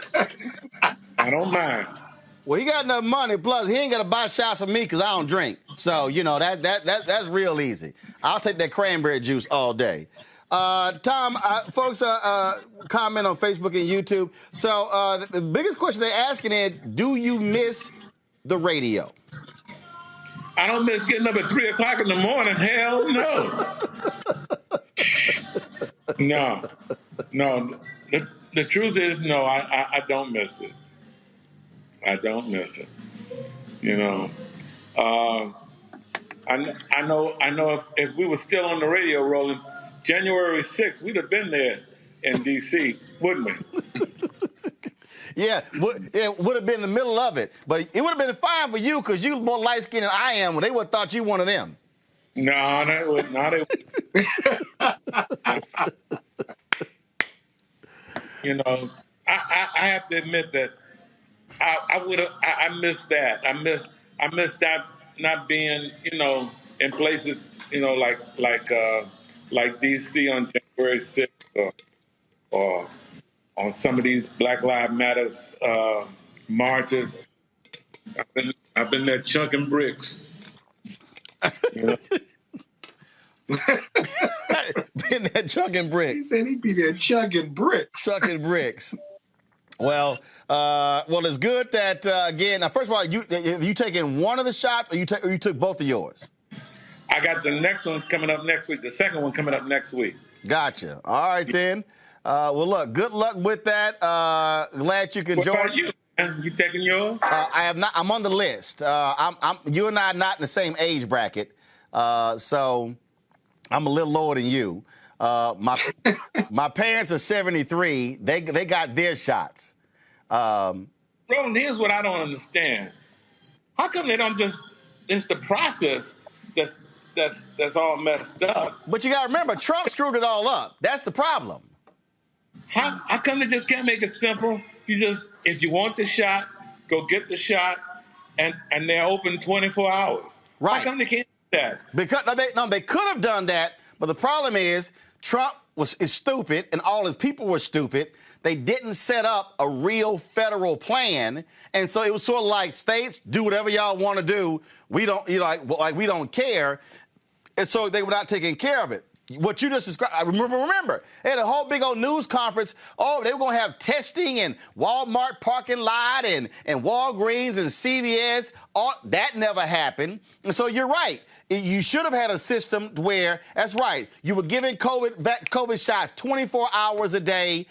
I don't mind. Well, he got enough money. Plus, he ain't got to buy shots for me because I don't drink. So, you know, that's real easy. I'll take that cranberry juice all day. Tom, folks comment on Facebook and YouTube. So the biggest question they're asking is, do you miss the radio? I don't miss getting up at 3 o'clock in the morning. Hell no. No. The truth is, no, I don't miss it. I don't miss it. You know, I know if we were still on the radio rolling, January 6th, we'd have been there in D.C., wouldn't we? Yeah, it would have been in the middle of it. But it would have been fine for you because you're more light-skinned than I am. They would have thought you one of them. No, they wouldn't. You know, I have to admit that I miss that. I miss that not being, you know, in places, you know, like D.C. on January 6th or on some of these Black Lives Matter marches. I've been there chunking bricks. You know? Been there chugging bricks. He said he'd be there chugging bricks. Chugging bricks. Well, it's good that again. Now, first of all, have you taken one of the shots, or you took both of yours? I got the next one coming up next week. The second one coming up next week. Gotcha. All right then. Well, look. Good luck with that. Glad you can join. What about you? You taking yours? I have not. I'm on the list. You and I are not in the same age bracket, so I'm a little lower than you. My parents are 73. They got their shots. Roland, here's what I don't understand. How come they don't just? It's the process that's all messed up. But you got to remember, Trump screwed it all up. That's the problem. How come they just can't make it simple? You just, if you want the shot, go get the shot, and they're open 24 hours. Right. How come they can't do that? Because they could have done that, but the problem is Trump is stupid, and all his people were stupid. They didn't set up a real federal plan, and so it was sort of like, states, do whatever y'all want to do. We don't, we don't care, and so they were not taking care of it. What you just described, I remember, they had a whole big old news conference. Oh, they were going to have testing in Walmart parking lot and Walgreens and CVS. All, that never happened. And so you're right. You should have had a system where, that's right, you were giving COVID shots 24 hours a day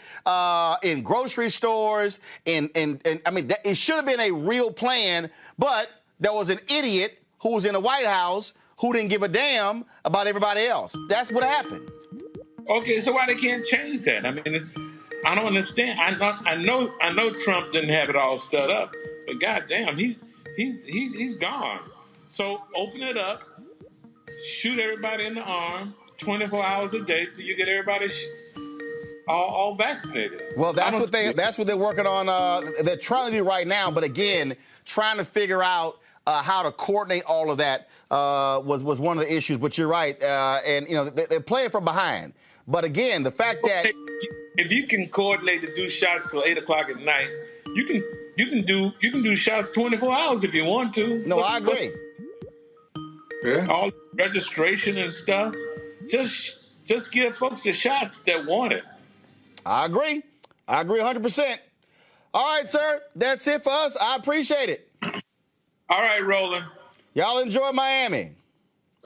in grocery stores. And I mean, it should have been a real plan, but there was an idiot who was in the White House who didn't give a damn about everybody else. That's what happened. Okay, so why they can't change that? I mean, I don't understand. I know Trump didn't have it all set up, but goddamn, he's gone. So open it up, shoot everybody in the arm, 24 hours a day till you get everybody all vaccinated. Well, that's what they're working on. They're trying to do right now, but again, trying to figure out how to coordinate all of that was one of the issues. But you're right, and you know they're playing from behind. But again, the fact that if you can coordinate to do shots till 8 o'clock at night, you can do shots 24 hours if you want to. No, I agree. Yeah. All registration and stuff. Just give folks the shots that want it. I agree 100%. All right, sir, that's it for us. I appreciate it. All right, Roland. Y'all enjoy Miami.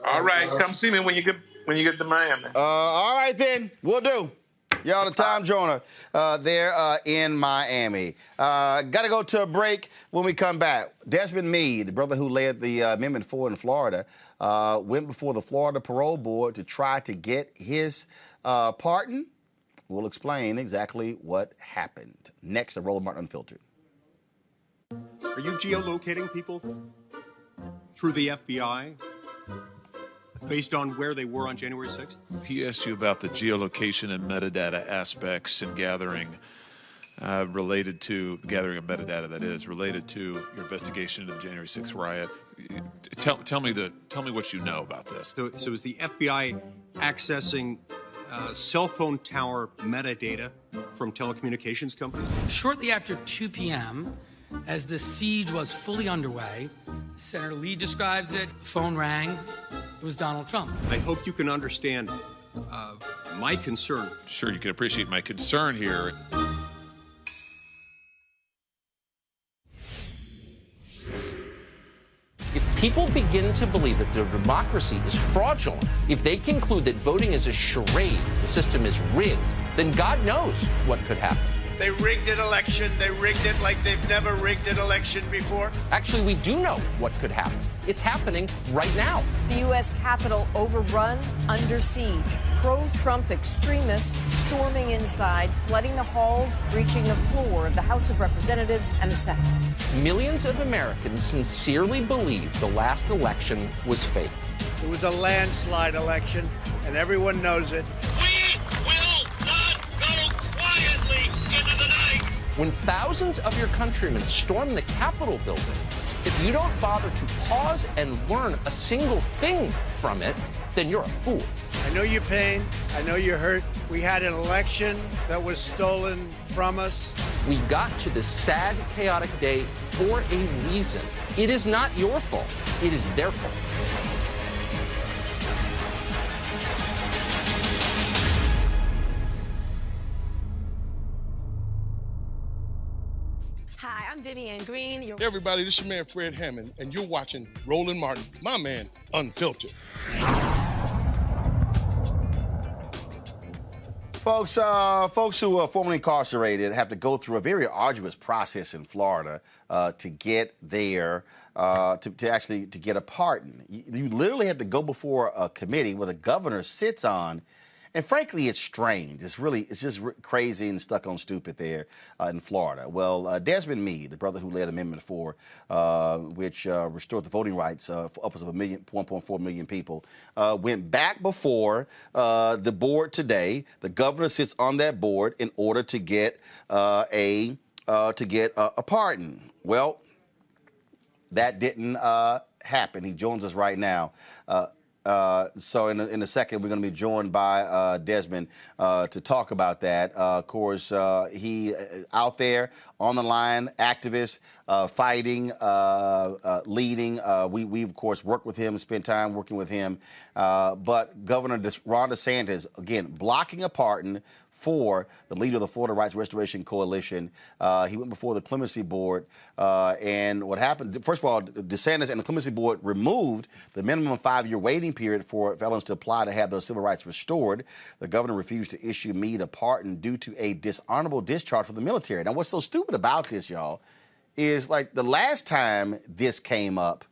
All right, come see me when you get to Miami. All right then, we'll do. Y'all, the Tom Joyner there in Miami. Got to go to a break. When we come back, Desmond Meade, the brother who led the Amendment 4 in Florida, went before the Florida Parole Board to try to get his pardon. We'll explain exactly what happened. Next, to Roland Martin Unfiltered. Are you geolocating people through the FBI based on where they were on January 6th? He asked you about the geolocation and metadata aspects and gathering related to the gathering of metadata that is related to your investigation into the January 6th riot. Tell me what you know about this. So is the FBI accessing cell phone tower metadata from telecommunications companies? Shortly after 2 p.m., as the siege was fully underway, Senator Lee describes it, phone rang, it was Donald Trump. I hope you can understand my concern. Sure, you can appreciate my concern here. If people begin to believe that their democracy is fraudulent, if they conclude that voting is a charade, the system is rigged, then God knows what could happen. They rigged an election. They rigged it like they've never rigged an election before. Actually, we do know what could happen. It's happening right now. The U.S. Capitol overrun, under siege. Pro-Trump extremists storming inside, flooding the halls, reaching the floor of the House of Representatives and the Senate. Millions of Americans sincerely believe the last election was fake. It was a landslide election, and everyone knows it. When thousands of your countrymen storm the Capitol building, if you don't bother to pause and learn a single thing from it, then you're a fool. I know your pain. I know you're hurt. We had an election that was stolen from us. We got to this sad, chaotic day for a reason. It is not your fault. It is their fault. Vivian Green. Hey everybody, this is your man Fred Hammond, and you're watching Roland Martin, my man, Unfiltered. Folks who are formerly incarcerated have to go through a very arduous process in Florida to get there, to actually get a pardon. You literally have to go before a committee where the governor sits on. And frankly, it's strange. It's just crazy and stuck on stupid there in Florida. Well, Desmond Meade, the brother who led Amendment 4, which restored the voting rights for upwards of 1.4 million people, went back before the board today. The governor sits on that board in order to get a pardon. Well, that didn't happen. He joins us right now. So in a second, we're going to be joined by Desmond to talk about that. Of course, he out there on the line, activist, fighting, leading. We of course work with him, spend time working with him. But Governor Ron DeSantis, again, blocking a pardon for the leader of the Florida Rights Restoration Coalition. He went before the Clemency Board, and what happened, first of all, DeSantis and the Clemency Board removed the minimum 5-year waiting period for felons to apply to have their civil rights restored. The governor refused to issue Meade a pardon due to a dishonorable discharge from the military. Now, what's so stupid about this, y'all, is like the last time this came up,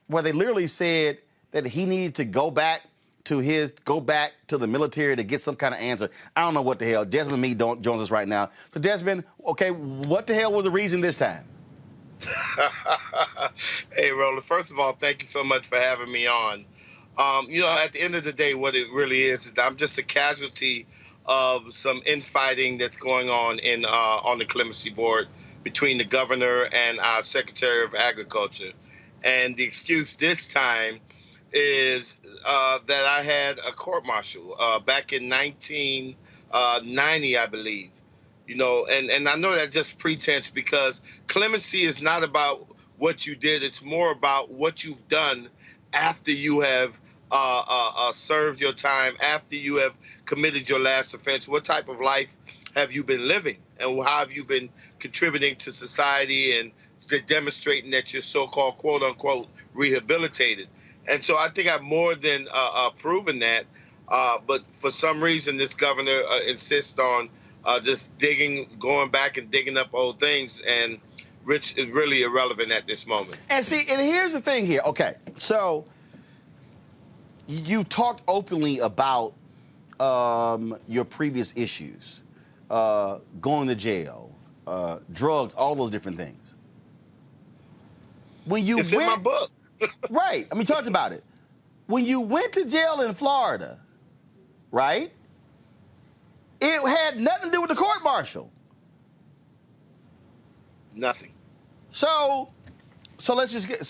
where they literally said that he needed to go back to the military to get some kind of answer. I don't know what the hell. Desmond Meade joins us right now. So Desmond, okay, what the hell was the reason this time? Hey, Roland, first of all, thank you so much for having me on. At the end of the day, what it really is I'm just a casualty of some infighting that's going on on the Clemency Board between the governor and our Secretary of Agriculture. And the excuse this time is that I had a court-martial back in 1990, I believe. And I know that's just pretense, because clemency is not about what you did. It's more about what you've done after you have served your time, after you have committed your last offense. What type of life have you been living, and how have you been contributing to society and demonstrating that you're so-called, quote-unquote, rehabilitated. And so I think I've more than proven that. But for some reason, this governor insists on just going back and digging up old things, and Rich is really irrelevant at this moment. And here's the thing here. Okay, so you talked openly about your previous issues, going to jail, drugs, all those different things. When you it's in my book. Right. I mean, talked about it. When you went to jail in Florida, right, it had nothing to do with the court-martial. Nothing. So let's just get,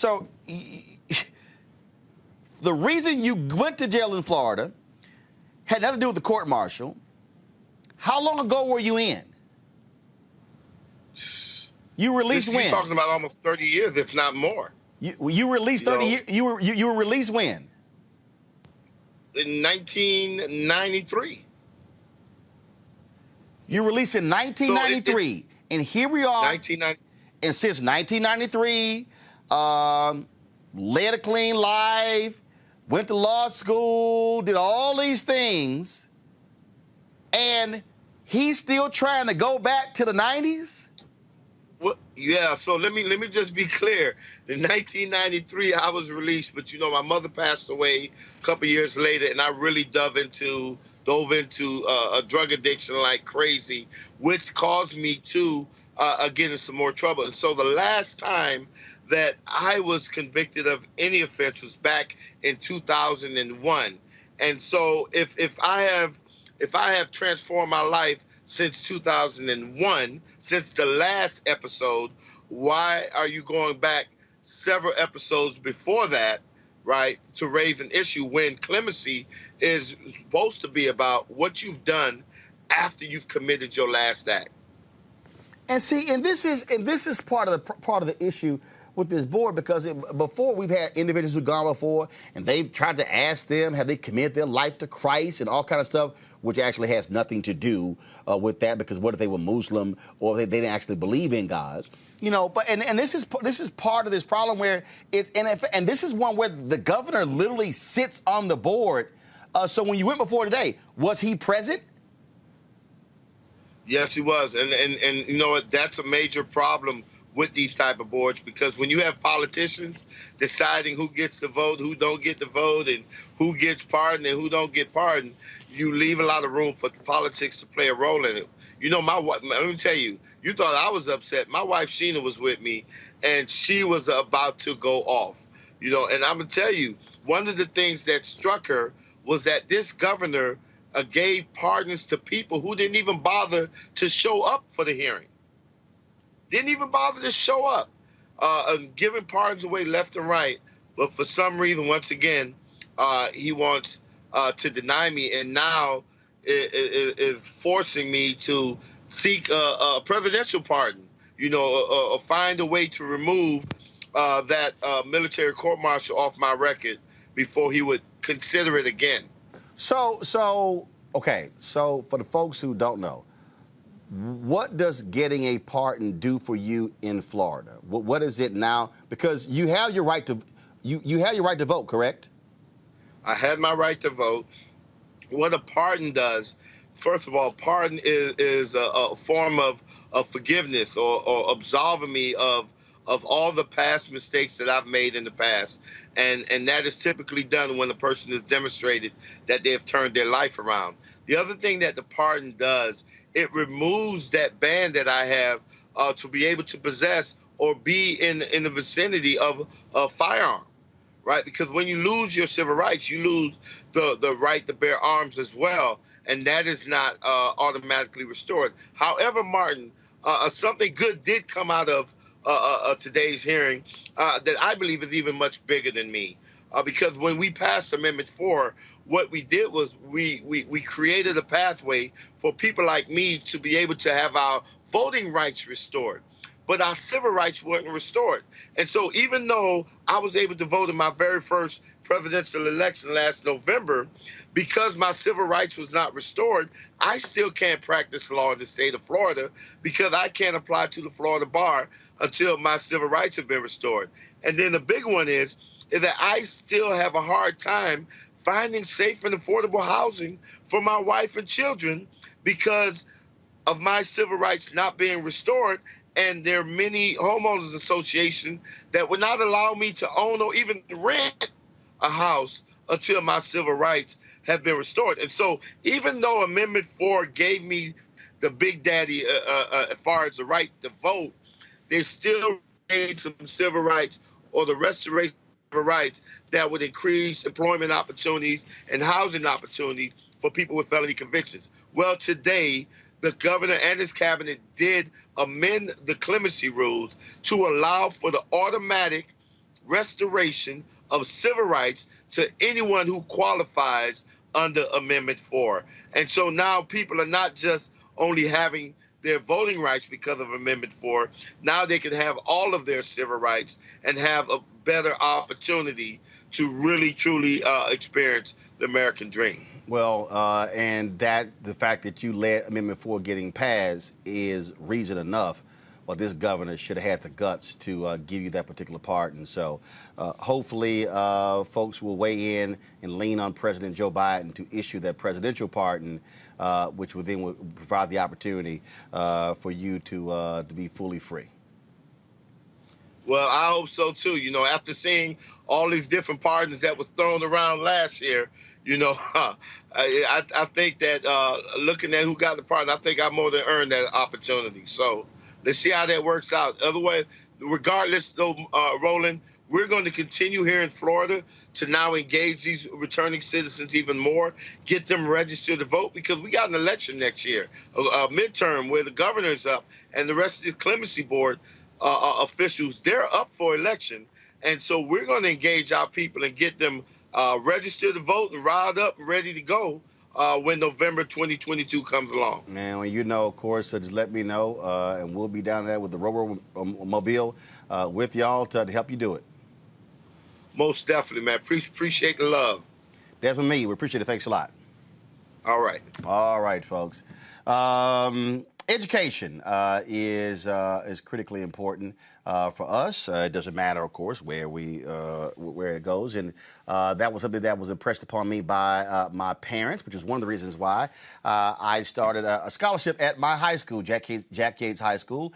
the reason you went to jail in Florida had nothing to do with the court-martial. How long ago were you in? You released when? You're talking about almost 30 years, if not more. You released 30 years. You were released when? In 1993. You released in 1993, and here we are. 1990. And since 1993, led a clean life, went to law school, did all these things, and he's still trying to go back to the 90s? Well, yeah, so let me just be clear. In 1993, I was released, but my mother passed away a couple years later, and I really dove into a drug addiction like crazy, which caused me to get in some more trouble. And so the last time that I was convicted of any offense was back in 2001. And so if I have transformed my life since 2001, since the last episode, why are you going back several episodes before that, right, to raise an issue when clemency is supposed to be about what you've done after you've committed your last act? And this is part of the issue with this board, because before we've had individuals who've gone before and they've tried to ask them, have they committed their life to Christ and all kind of stuff, which actually has nothing to do with that, because what if they were Muslim or they didn't actually believe in God? But this is part of this problem where and this is one where the governor literally sits on the board. So when you went before today, was he present? Yes, he was, and you know what? That's a major problem with these type of boards, because when you have politicians deciding who gets the vote, who don't get the vote, and who gets pardoned and who don't get pardoned, you leave a lot of room for politics to play a role in it. My wife, let me tell you, you thought I was upset. My wife, Sheena, was with me, and she was about to go off. And I'm going to tell you, one of the things that struck her was that this governor gave pardons to people who didn't even bother to show up for the hearing. Didn't even bother to show up, giving pardons away left and right. But for some reason, once again, he wants to deny me, and now is forcing me to seek a presidential pardon. Find a way to remove that military court-martial off my record before he would consider it again. Okay, so for the folks who don't know, what does getting a pardon do for you in Florida? What is it now? Because you have your right to you have your right to vote, correct? I had my right to vote. What a pardon does, first of all, pardon is a form of forgiveness or absolving me of all the past mistakes that I've made in the past. And that is typically done when a person has demonstrated that they have turned their life around. The other thing that the pardon does, it removes that ban that I have to be able to possess or be in the vicinity of a firearm, right? Because when you lose your civil rights, you lose the right to bear arms as well, and that is not automatically restored. However, Martin, something good did come out of today's hearing that I believe is even much bigger than me. Because when we passed Amendment 4, what we did was we created a pathway for people like me to be able to have our voting rights restored. But our civil rights weren't restored. And so even though I was able to vote in my very first presidential election last November, because my civil rights was not restored, I still can't practice law in the state of Florida because I can't apply to the Florida bar until my civil rights have been restored. And then the big one is that I still have a hard time finding safe and affordable housing for my wife and children because of my civil rights not being restored. And there are many homeowners associations that would not allow me to own or even rent a house until my civil rights have been restored. And so even though Amendment 4 gave me the big daddy as far as the right to vote, they still made some civil rights or the restoration of rights that would increase employment opportunities and housing opportunities for people with felony convictions. Well, today, the governor and his cabinet did amend the clemency rules to allow for the automatic restoration of civil rights to anyone who qualifies under Amendment 4. And so now people are not just only having their voting rights because of Amendment 4. Now they can have all of their civil rights and have a better opportunity to really, truly experience the American dream. Well, and the fact that you led Amendment 4 getting passed is reason enough. Well, this governor should have had the guts to give you that particular pardon. So hopefully folks will weigh in and lean on President Joe Biden to issue that presidential pardon, which would then provide the opportunity for you to be fully free. Well, I hope so, too. You know, after seeing all these different pardons that were thrown around last year, you know, I think that looking at who got the pardon, I think I more than earned that opportunity. So let's see how that works out. Otherwise, regardless, though, Roland, we're going to continue here in Florida to now engage these returning citizens even more, get them registered to vote, because we got an election next year, a midterm where the governor's up and the rest of the clemency board officials, they're up for election. And so we're going to engage our people and get them registered to vote and riled up and ready to go when November 2022 comes along. And when you know, of course, just let me know, and we'll be down there with the Robo-Mobile with y'all to help you do it. Most definitely, man. Appreciate the love. Desmond Meade, we appreciate it. Thanks a lot. All right. All right, folks. Education is critically important for us. It doesn't matter, of course, where it goes, and that was something that was impressed upon me by my parents, which is one of the reasons why I started a scholarship at my high school, Jack Yates High School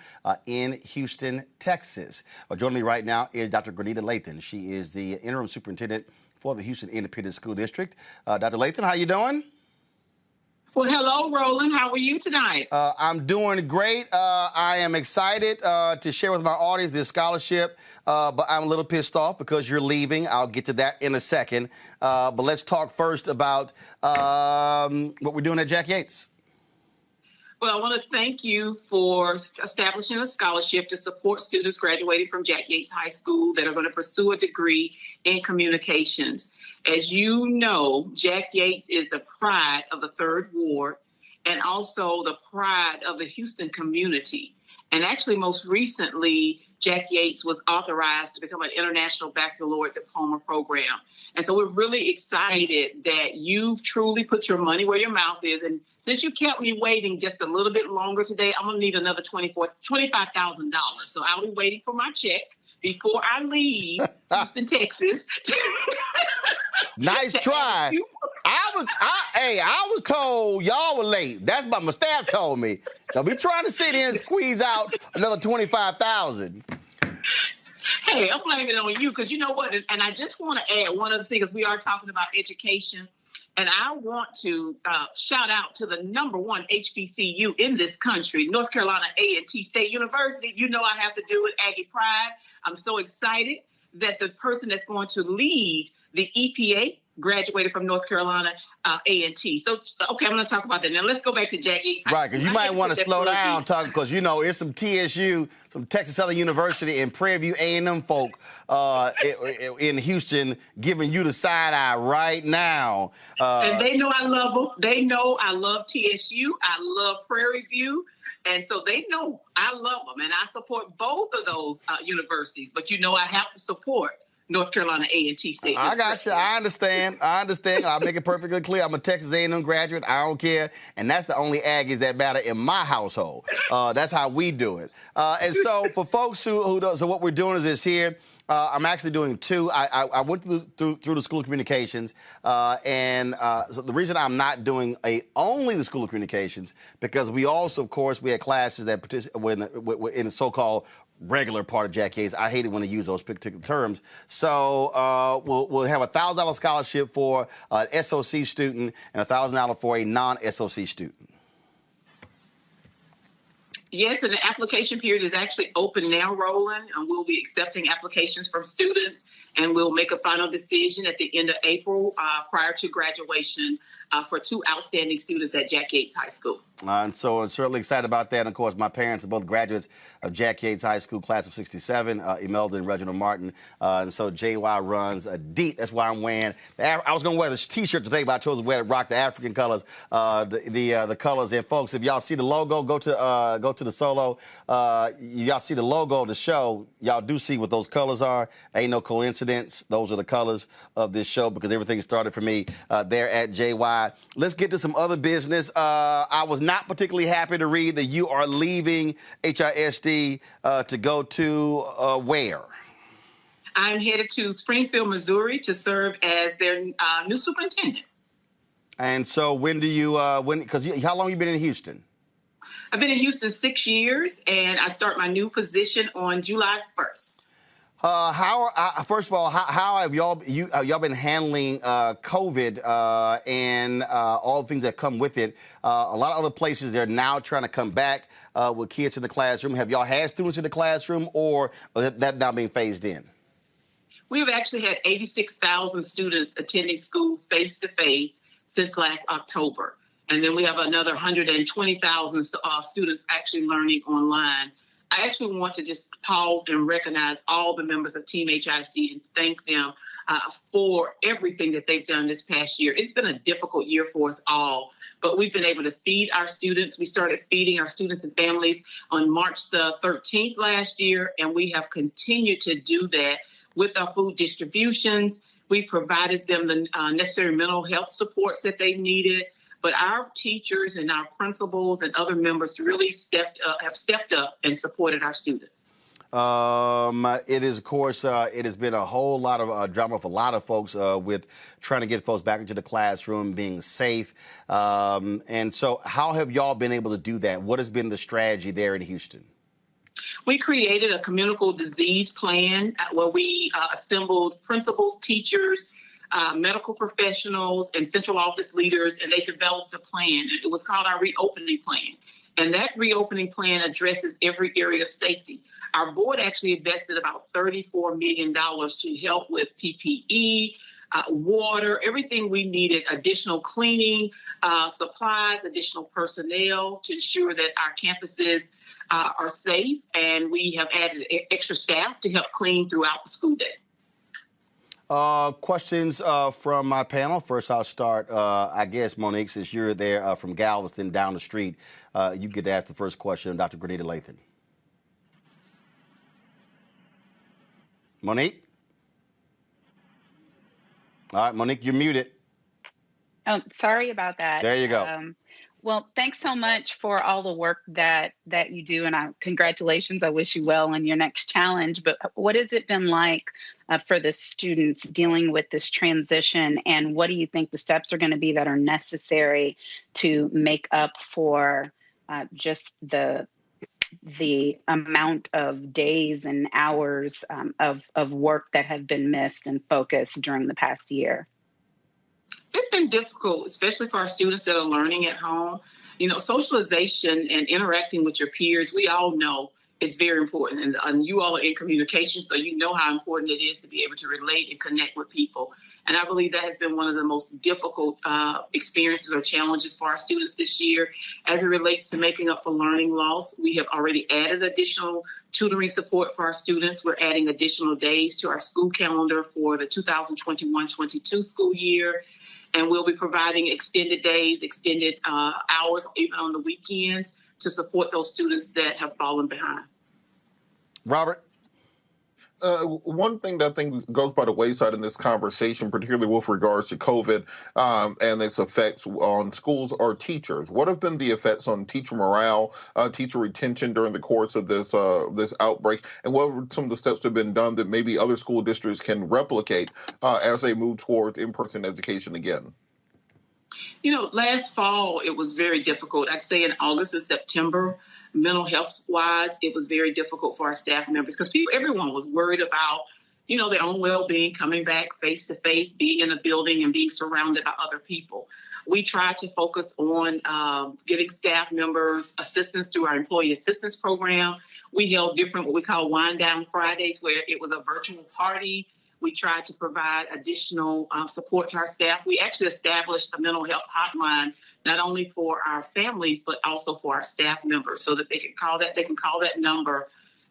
in Houston, Texas. Joining me right now is Dr. Grenita Lathan. She is the interim superintendent for the Houston Independent School District. Dr. Lathan, how you doing? Well, hello, Roland. How are you tonight? I'm doing great. I am excited to share with my audience this scholarship, but I'm a little pissed off because you're leaving. I'll get to that in a second. But let's talk first about what we're doing at Jack Yates. Well, I want to thank you for establishing a scholarship to support students graduating from Jack Yates High School that are going to pursue a degree in communications. As you know, Jack Yates is the pride of the 3rd Ward and also the pride of the Houston community. And actually, most recently, Jack Yates was authorized to become an international baccalaureate diploma program. And so we're really excited that you've truly put your money where your mouth is. And since you kept me waiting just a little bit longer today, I'm going to need another $25,000. So I'll be waiting for my check before I leave Houston, Texas. Nice try. I was told y'all were late. That's what my staff told me. Don't be trying to sit here and squeeze out another $25,000. Hey, I'm blaming it on you because you know what? And I just want to add one other thing, because we are talking about education. And I want to shout out to the #1 HBCU in this country, North Carolina A&T State University. You know I have to do it, Aggie Pride. I'm so excited that the person that's going to lead the EPA graduated from North Carolina A&T. So, okay, I'm going to talk about that. Now, let's go back to Jack Yates High School. Right, because you might want to slow down talking, because, you know, it's some TSU, some Texas Southern University, and Prairie View A&M folk in Houston giving you the side eye right now. And they know I love them. They know I love TSU. I love Prairie View. And so they know I love them. And I support both of those universities. But, you know, I have to support North Carolina A&T State. I got you. I understand. I'll make it perfectly clear. I'm a Texas A&M graduate. I don't care. And that's the only Aggies that matter in my household. That's how we do it. And so for folks who don't, so what we're doing is this here. I'm actually doing 2. I went through the School of Communications, and so the reason I'm not doing only the School of Communications, because we also, of course, we had classes that participate in the so-called regular part of Jack Yates. I hate it when they use those particular terms. So we'll have a $1,000 scholarship for an SOC student and $1,000 for a non-SOC student. Yes, and the application period is actually open now, Roland, and we'll be accepting applications from students, and we'll make a final decision at the end of April prior to graduation for 2 outstanding students at Jack Yates High School. And so I'm certainly excited about that. And, of course, my parents are both graduates of Jack Yates High School, class of '67, Imelda and Reginald Martin. And so JY runs deep. That's why I'm wearing. I was going to wear this T-shirt today, but I chose to wear it, rock the African colors, the colors. And, folks, if y'all see the logo, go to the solo. Y'all see the logo of the show. Y'all do see what those colors are. Ain't no coincidence. Those are the colors of this show, because everything started for me there at JY. Let's get to some other business. I was not particularly happy to read that you are leaving HISD to go to where? I'm headed to Springfield, Missouri to serve as their new superintendent. And so when do you, how long have you been in Houston? I've been in Houston 6 years, and I start my new position on July 1st. First of all, how have y'all been handling COVID and all the things that come with it? A lot of other places, they're now trying to come back with kids in the classroom. Have y'all had students in the classroom, or that now being phased in? We've actually had 86,000 students attending school face-to-face since last October. And then we have another 120,000 students actually learning online. I actually want to just pause and recognize all the members of Team HISD and thank them for everything that they've done this past year. It's been a difficult year for us all, but we've been able to feed our students. We started feeding our students and families on March the 13th last year, and we have continued to do that with our food distributions. We've provided them the necessary mental health supports that they needed. But our teachers and our principals and other members really have stepped up and supported our students. It is, of course, it has been a whole lot of drama for a lot of folks with trying to get folks back into the classroom, being safe. And so how have y'all been able to do that? What has been the strategy there in Houston? We created a communicable disease plan where we assembled principals, teachers, medical professionals, and central office leaders, and they developed a plan. It was called our reopening plan. And that reopening plan addresses every area of safety. Our board actually invested about $34 million to help with PPE, water, everything we needed, additional cleaning supplies, additional personnel to ensure that our campuses are safe. And we have added extra staff to help clean throughout the school day. Questions from my panel. First, I'll start, I guess, Monique, since you're there from Galveston down the street. You get to ask the first question of Dr. Grenita Lathan. Monique? All right, Monique, you're muted. Oh, sorry about that. There you go. Well, thanks so much for all the work that you do, and congratulations. I wish you well on your next challenge. But what has it been like for the students dealing with this transition, and what do you think the steps are going to be that are necessary to make up for just the amount of days and hours of work that have been missed and focused during the past year? It's been difficult, especially for our students that are learning at home. You know, socialization and interacting with your peers, we all know it's very important. And you all are in communication, so you know how important it is to be able to relate and connect with people. And I believe that has been one of the most difficult experiences or challenges for our students this year. As it relates to making up for learning loss, we have already added additional tutoring support for our students. We're adding additional days to our school calendar for the 2021-22 school year. And we'll be providing extended days, extended hours, even on the weekends, to support those students that have fallen behind. Robert? One thing that I think goes by the wayside in this conversation, particularly with regards to COVID and its effects on schools, are teachers. What have been the effects on teacher morale, teacher retention during the course of this outbreak, and what are some of the steps that have been done that maybe other school districts can replicate as they move toward in-person education again? You know, last fall, it was very difficult. I'd say in August and September, mental health wise, it was very difficult for our staff members because everyone was worried about, you know, their own well-being, coming back face to face, being in a building and being surrounded by other people. We tried to focus on giving staff members assistance through our employee assistance program. We held different, what we call wind down Fridays, where it was a virtual party. We tried to provide additional support to our staff. We actually established a mental health hotline, not only for our families, but also for our staff members, so that they can call that number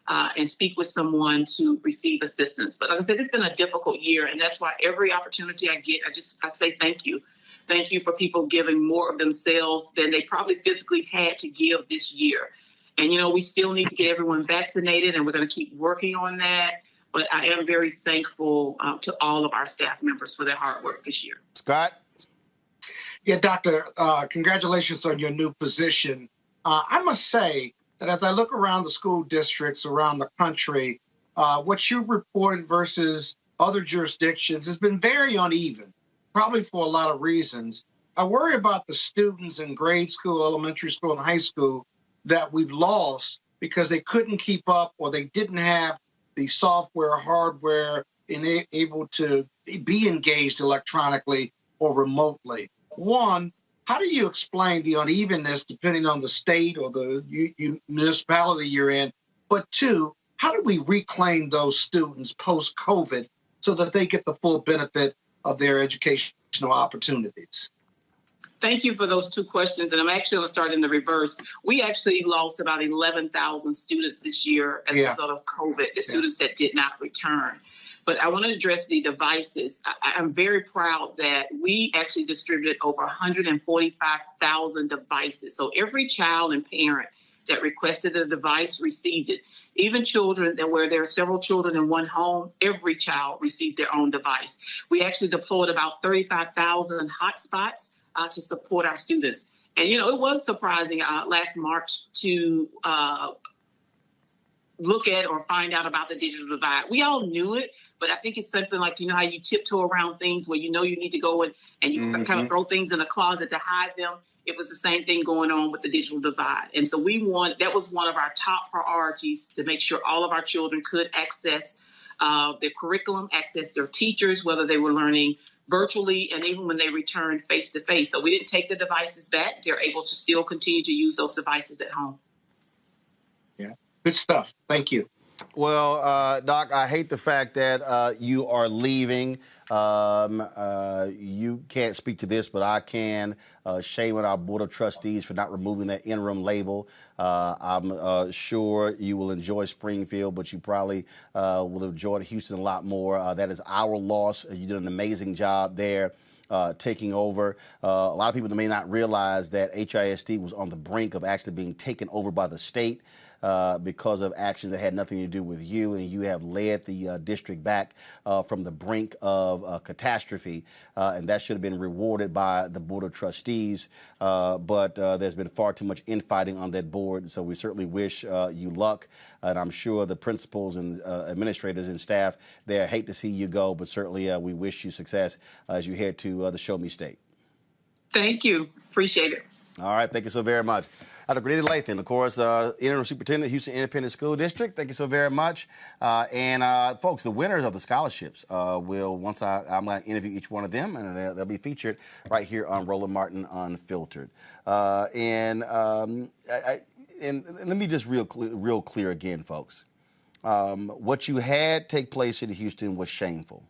and speak with someone to receive assistance. But like I said, it's been a difficult year, and that's why every opportunity I get, I say thank you. Thank you for people giving more of themselves than they probably physically had to give this year. And, you know, we still need to get everyone vaccinated, and we're going to keep working on that. But I am very thankful to all of our staff members for their hard work this year. Scott? Yeah, Doctor, congratulations on your new position. I must say that as I look around the school districts around the country, what you've reported versus other jurisdictions has been very uneven, probably for a lot of reasons. I worry about the students in grade school, elementary school, and high school that we've lost because they couldn't keep up or they didn't have the software, hardware, and able to be engaged electronically or remotely. One, how do you explain the unevenness depending on the state or the municipality you're in? But two, how do we reclaim those students post-COVID so that they get the full benefit of their educational opportunities? Thank you for those two questions. And I'm actually going to start in the reverse. We actually lost about 11,000 students this year as a result of COVID, the students that did not return. But I want to address the devices. I'm very proud that we actually distributed over 145,000 devices. So every child and parent that requested a device received it. Even children where there are several children in one home, every child received their own device. We actually deployed about 35,000 hotspots to support our students. And, you know, it was surprising last March to look at or find out about the digital divide. We all knew it, but I think it's something like, you know, how you tiptoe around things where you know you need to go and you kind of throw things in a closet to hide them. It was the same thing going on with the digital divide. And so that was one of our top priorities, to make sure all of our children could access their curriculum, access their teachers, whether they were learning virtually and even when they returned face to face. So we didn't take the devices back. They're able to still continue to use those devices at home. Yeah, good stuff. Thank you. Well, Doc, I hate the fact that you are leaving. You can't speak to this, but I can. Shame on our Board of Trustees for not removing that interim label. I'm sure you will enjoy Springfield, but you probably will enjoy Houston a lot more. That is our loss. You did an amazing job there. Taking over. A lot of people may not realize that HISD was on the brink of actually being taken over by the state because of actions that had nothing to do with you, and you have led the district back from the brink of catastrophe, and that should have been rewarded by the Board of Trustees, but there's been far too much infighting on that board, so we certainly wish you luck, and I'm sure the principals and administrators and staff there hate to see you go, but certainly we wish you success as you head to the Show Me State. Thank you. Appreciate it. All right. Thank you so very much. Dr. Grady Lathan, of course, Interim Superintendent, Houston Independent School District. Thank you so very much. Folks, the winners of the scholarships I'm going to interview each one of them, and they'll be featured right here on Roland Martin Unfiltered. And let me just real clear again, folks. What you had take place in Houston was shameful.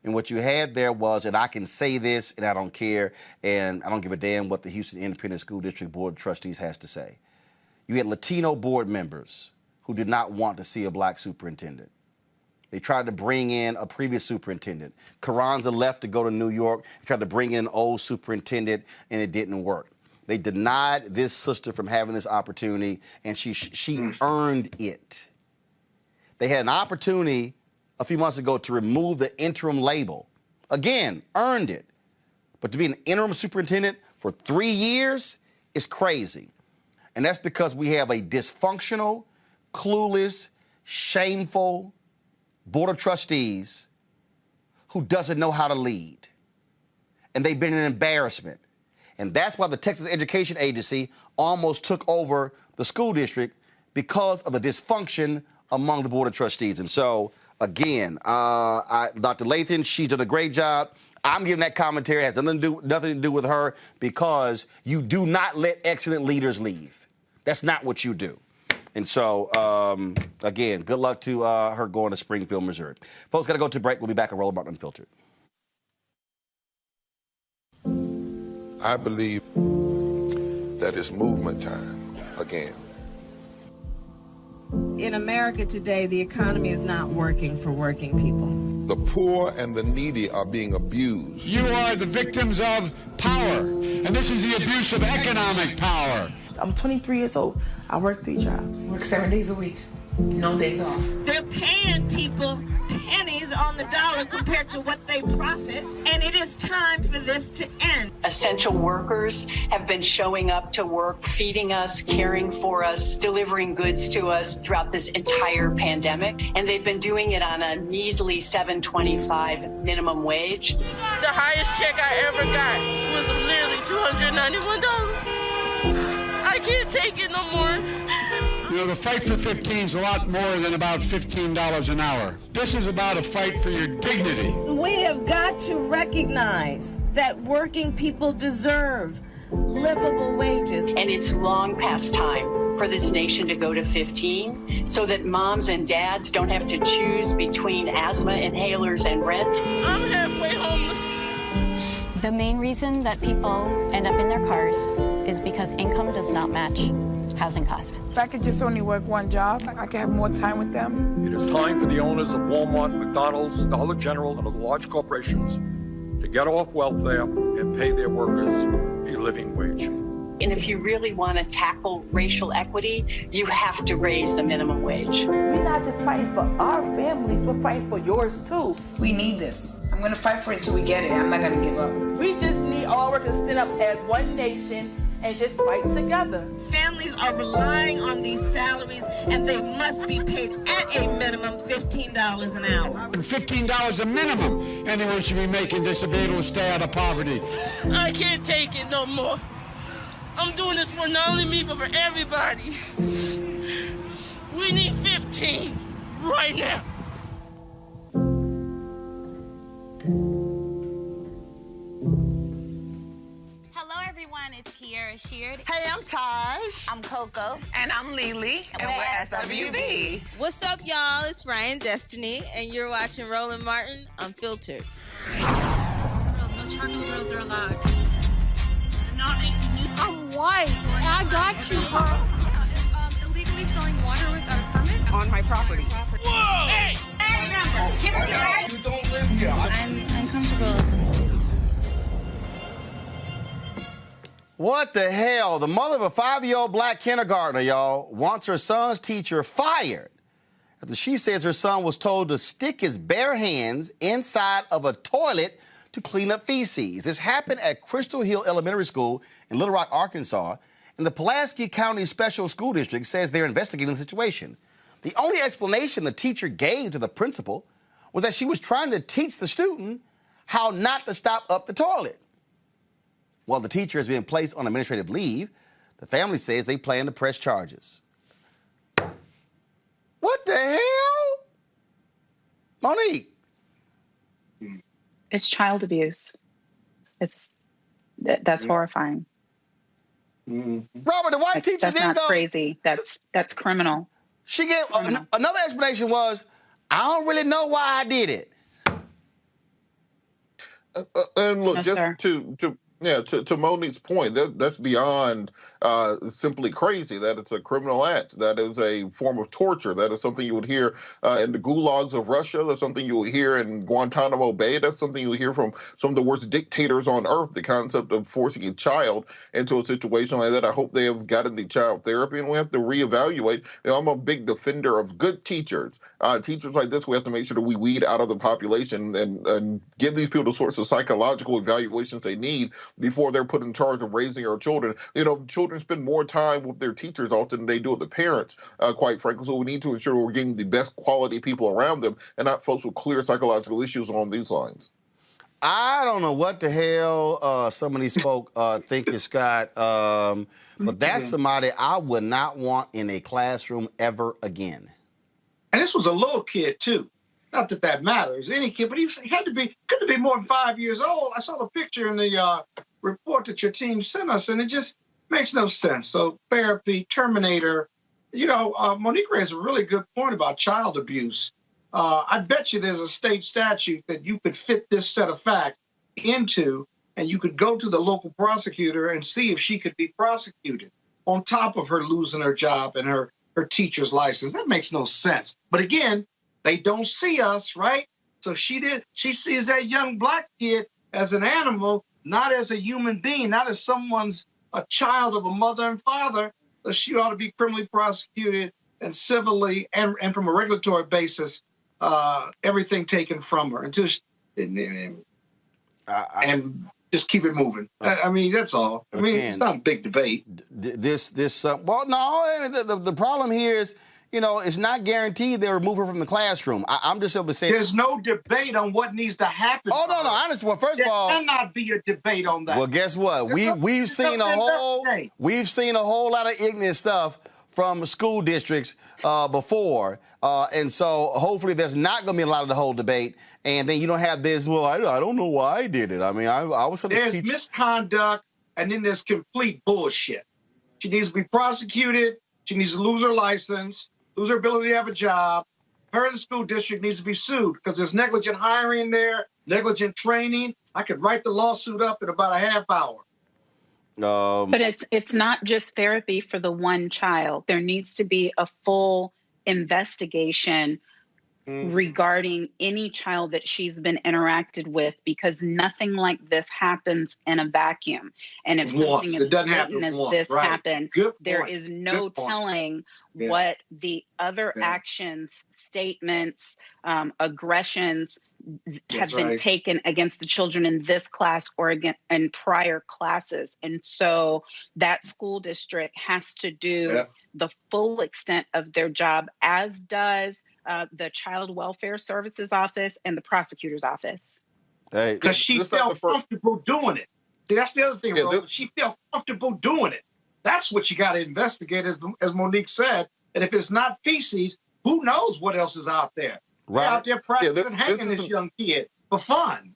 And what you had there was, and I can say this, and I don't care, and I don't give a damn what the Houston Independent School District Board of Trustees has to say. You had Latino board members who did not want to see a black superintendent. They tried to bring in a previous superintendent. Carranza left to go to New York. They tried to bring in an old superintendent, and it didn't work. They denied this sister from having this opportunity, and she earned it. They had an opportunity a few months ago to remove the interim label. Again, earned it. But to be an interim superintendent for 3 years is crazy. And that's because we have a dysfunctional, clueless, shameful Board of Trustees who doesn't know how to lead. And they've been an embarrassment. And that's why the Texas Education Agency almost took over the school district, because of the dysfunction among the Board of Trustees. And so, again, Dr. Lathan, she's done a great job. I'm giving that commentary. It has nothing to do with her, because you do not let excellent leaders leave. That's not what you do. And so, again, good luck to her going to Springfield, Missouri. Folks, got to go to break. We'll be back at Roland Martin Unfiltered. I believe that it's movement time again. In America today, the economy is not working for working people. The poor and the needy are being abused. You are the victims of power, and this is the abuse of economic power. I'm 23 years old. I work 3 jobs. Work 7 days a week. No days off. They're paying people pennies on the dollar compared to what they profit, and it is time for this to end. Essential workers have been showing up to work, feeding us, caring for us, delivering goods to us throughout this entire pandemic, and they've been doing it on a measly $7.25 minimum wage. The highest check I ever got was nearly $291. I can't take it no more. You know, the fight for 15 is a lot more than about $15 an hour. This is about a fight for your dignity. We have got to recognize that working people deserve livable wages. And it's long past time for this nation to go to 15 so that moms and dads don't have to choose between asthma inhalers and rent. I'm halfway homeless. The main reason that people end up in their cars is because income does not match housing cost. If I could just only work one job, I could have more time with them. It is time for the owners of Walmart, McDonald's, Dollar General, and other large corporations to get off welfare and pay their workers a living wage. And if you really want to tackle racial equity, you have to raise the minimum wage. We're not just fighting for our families, we're fighting for yours too. We need this. I'm going to fight for it until we get it. I'm not going to give up. We just need all workers to stand up as one nation and just fight together. Families are relying on these salaries, and they must be paid at a minimum $15 an hour. $15 a minimum. Anyone should be making this to be able to stay out of poverty. I can't take it no more. I'm doing this for not only me, but for everybody. We need 15 right now. everyone, it's Kiara Sheard. Hey, I'm Taj. I'm Coco. And I'm Lily. And we're SWV. What's up, y'all? It's Ryan Destiny, and you're watching Roland Martin Unfiltered. No charcoal grills are allowed. I'm white. I got you, huh? Illegally selling water without a permit? On my property. Whoa! Hey! Give me your ID. You don't live here. I'm uncomfortable. What the hell? The mother of a 5-year-old black kindergartner, y'all, wants her son's teacher fired after she says her son was told to stick his bare hands inside of a toilet to clean up feces. This happened at Crystal Hill Elementary School in Little Rock, Arkansas, and the Pulaski County Special School District says they're investigating the situation. The only explanation the teacher gave to the principal was that she was trying to teach the student how not to stop up the toilet. Well, the teacher has been placed on administrative leave. The family says they plan to press charges. What the hell? Monique. It's child abuse. That's horrifying. Robert, the white teacher that's didn't not crazy. That's criminal. She gave another explanation was, I don't really know why I did it. And look, No, just sir. to Monique's point, that's beyond simply crazy. That it's a criminal act. That is a form of torture. That is something you would hear in the gulags of Russia. That's something you would hear in Guantanamo Bay. That's something you would hear from some of the worst dictators on earth. The concept of forcing a child into a situation like that. I hope they have gotten the child therapy, and we have to reevaluate. I'm a big defender of good teachers. Teachers like this, we have to make sure that we weed out of the population and give these people the sorts of psychological evaluations they need before they're put in charge of raising our children. Children spend more time with their teachers often than they do with the parents, quite frankly. So we need to ensure we're getting the best quality people around them and not folks with clear psychological issues along these lines. I don't know what the hell some of these folk thinking, Scott, but that's somebody I would not want in a classroom ever again. And this was a little kid, too. Not that that matters, any kid, but he couldn't be more than 5 years old. I saw the picture in the report that your team sent us, and it just makes no sense. So therapy, terminator, Monique raised a really good point about child abuse. I bet you there's a state statute that you could fit this set of facts into, and you could go to the local prosecutor and see if she could be prosecuted on top of her losing her job and her teacher's license. That makes no sense. But again, they don't see us, right? So she sees that young black kid as an animal, not as a human being, not as a child of a mother and father. So she ought to be criminally prosecuted and civilly and from a regulatory basis, everything taken from her. And just keep it moving. I mean, that's all. I mean, it's not a big debate. The problem here is, it's not guaranteed they'll remove her from the classroom. I'm just simply saying. There's no debate on what needs to happen. Oh, no, I understand. Well, first of all. There cannot be a debate on that. Well, guess what? We've seen a whole lot of ignorant stuff from school districts before. And so hopefully there's not going to be a lot of the whole debate. And then you don't have this, well, I don't know why I did it. I mean, I was trying to teach. There's misconduct, and then there's complete bullshit. She needs to be prosecuted. She needs to lose her license, lose her ability to have a job. Her and the school district needs to be sued because there's negligent hiring there, negligent training. I could write the lawsuit up in about a half hour. But it's not just therapy for the one child. There needs to be a full investigation regarding any child that she's been interacted with, because nothing like this happens in a vacuum. And if something as blatant as this happened, there is no telling what the other actions, statements, aggressions have been taken against the children in this class or again in prior classes. And so that school district has to do the full extent of their job, as does the Child Welfare Services Office and the prosecutor's office. Because she felt comfortable doing it. See, that's the other thing, Roland. She felt comfortable doing it. That's what you got to investigate, as Monique said. And if it's not feces, who knows what else is out there? They're out there practicing hanging this young kid for fun.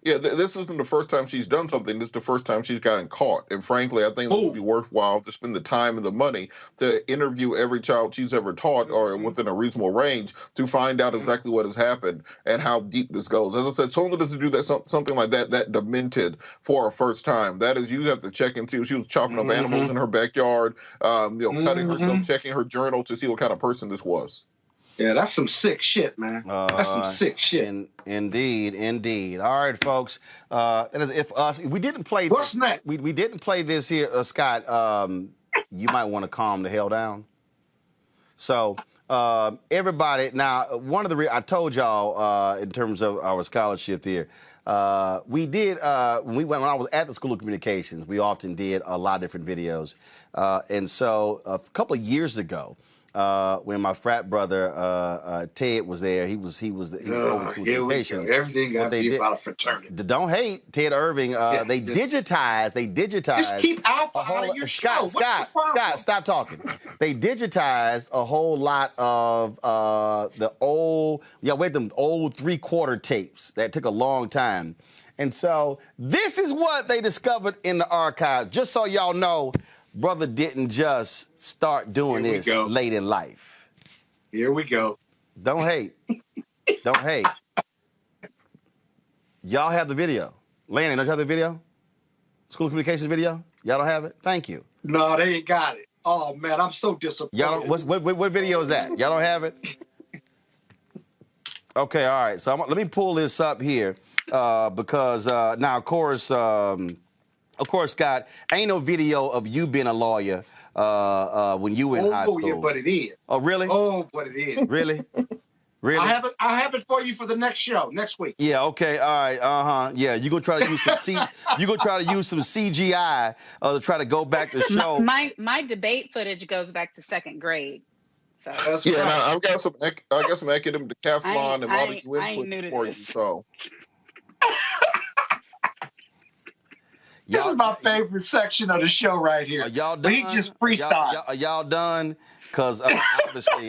Yeah, this isn't the first time she's done something. This is the first time she's gotten caught. And frankly, I think it would be worthwhile to spend the time and the money to interview every child she's ever taught or within a reasonable range to find out exactly what has happened and how deep this goes. As I said, someone doesn't do that something like that demented for a first time. That is, you have to check and see if she was chopping up animals in her backyard, cutting herself, checking her journal to see what kind of person this was. Yeah, that's some sick shit, man. That's some sick shit. Indeed. All right, folks. That is if us. We didn't play. What's next? We didn't play this here, Scott. You might want to calm the hell down. So everybody. Now, one of the I told y'all in terms of our scholarship here. We did when I was at the School of Communications. We often did a lot of different videos, and so a couple of years ago. When my frat brother Ted was there, he was over School of Communications. Everything got to be about a fraternity. Don't hate Ted Irving. They digitized. Just keep Alpha out of your show. Scott, stop talking. They digitized a whole lot of the old 3/4 tapes that took a long time, and so this is what they discovered in the archive. Just so y'all know. Brother didn't just start doing this late in life. Here we go. Don't hate. Don't hate. Y'all have the video. Landon, don't you have the video? School of Communications video? Y'all don't have it? Thank you. No, they ain't got it. Oh, man, I'm so disappointed. Y'all don't, what video is that? Y'all don't have it? Okay, all right. So let me pull this up here because now, of course, Scott, ain't no video of you being a lawyer when you were in high school. Oh, yeah, but it is. Oh, really? Oh, but it is. Really? Really? I have it for you for the next show, next week. Yeah, okay, all right, Yeah, you're gonna try to use some CGI to try to go back to show. My debate footage goes back to second grade. So That's right. And I've got some academic decathlon and a lot of you input for you. So. This is my favorite section of the show right here. Y'all done? He just freestyle. Y'all done? Because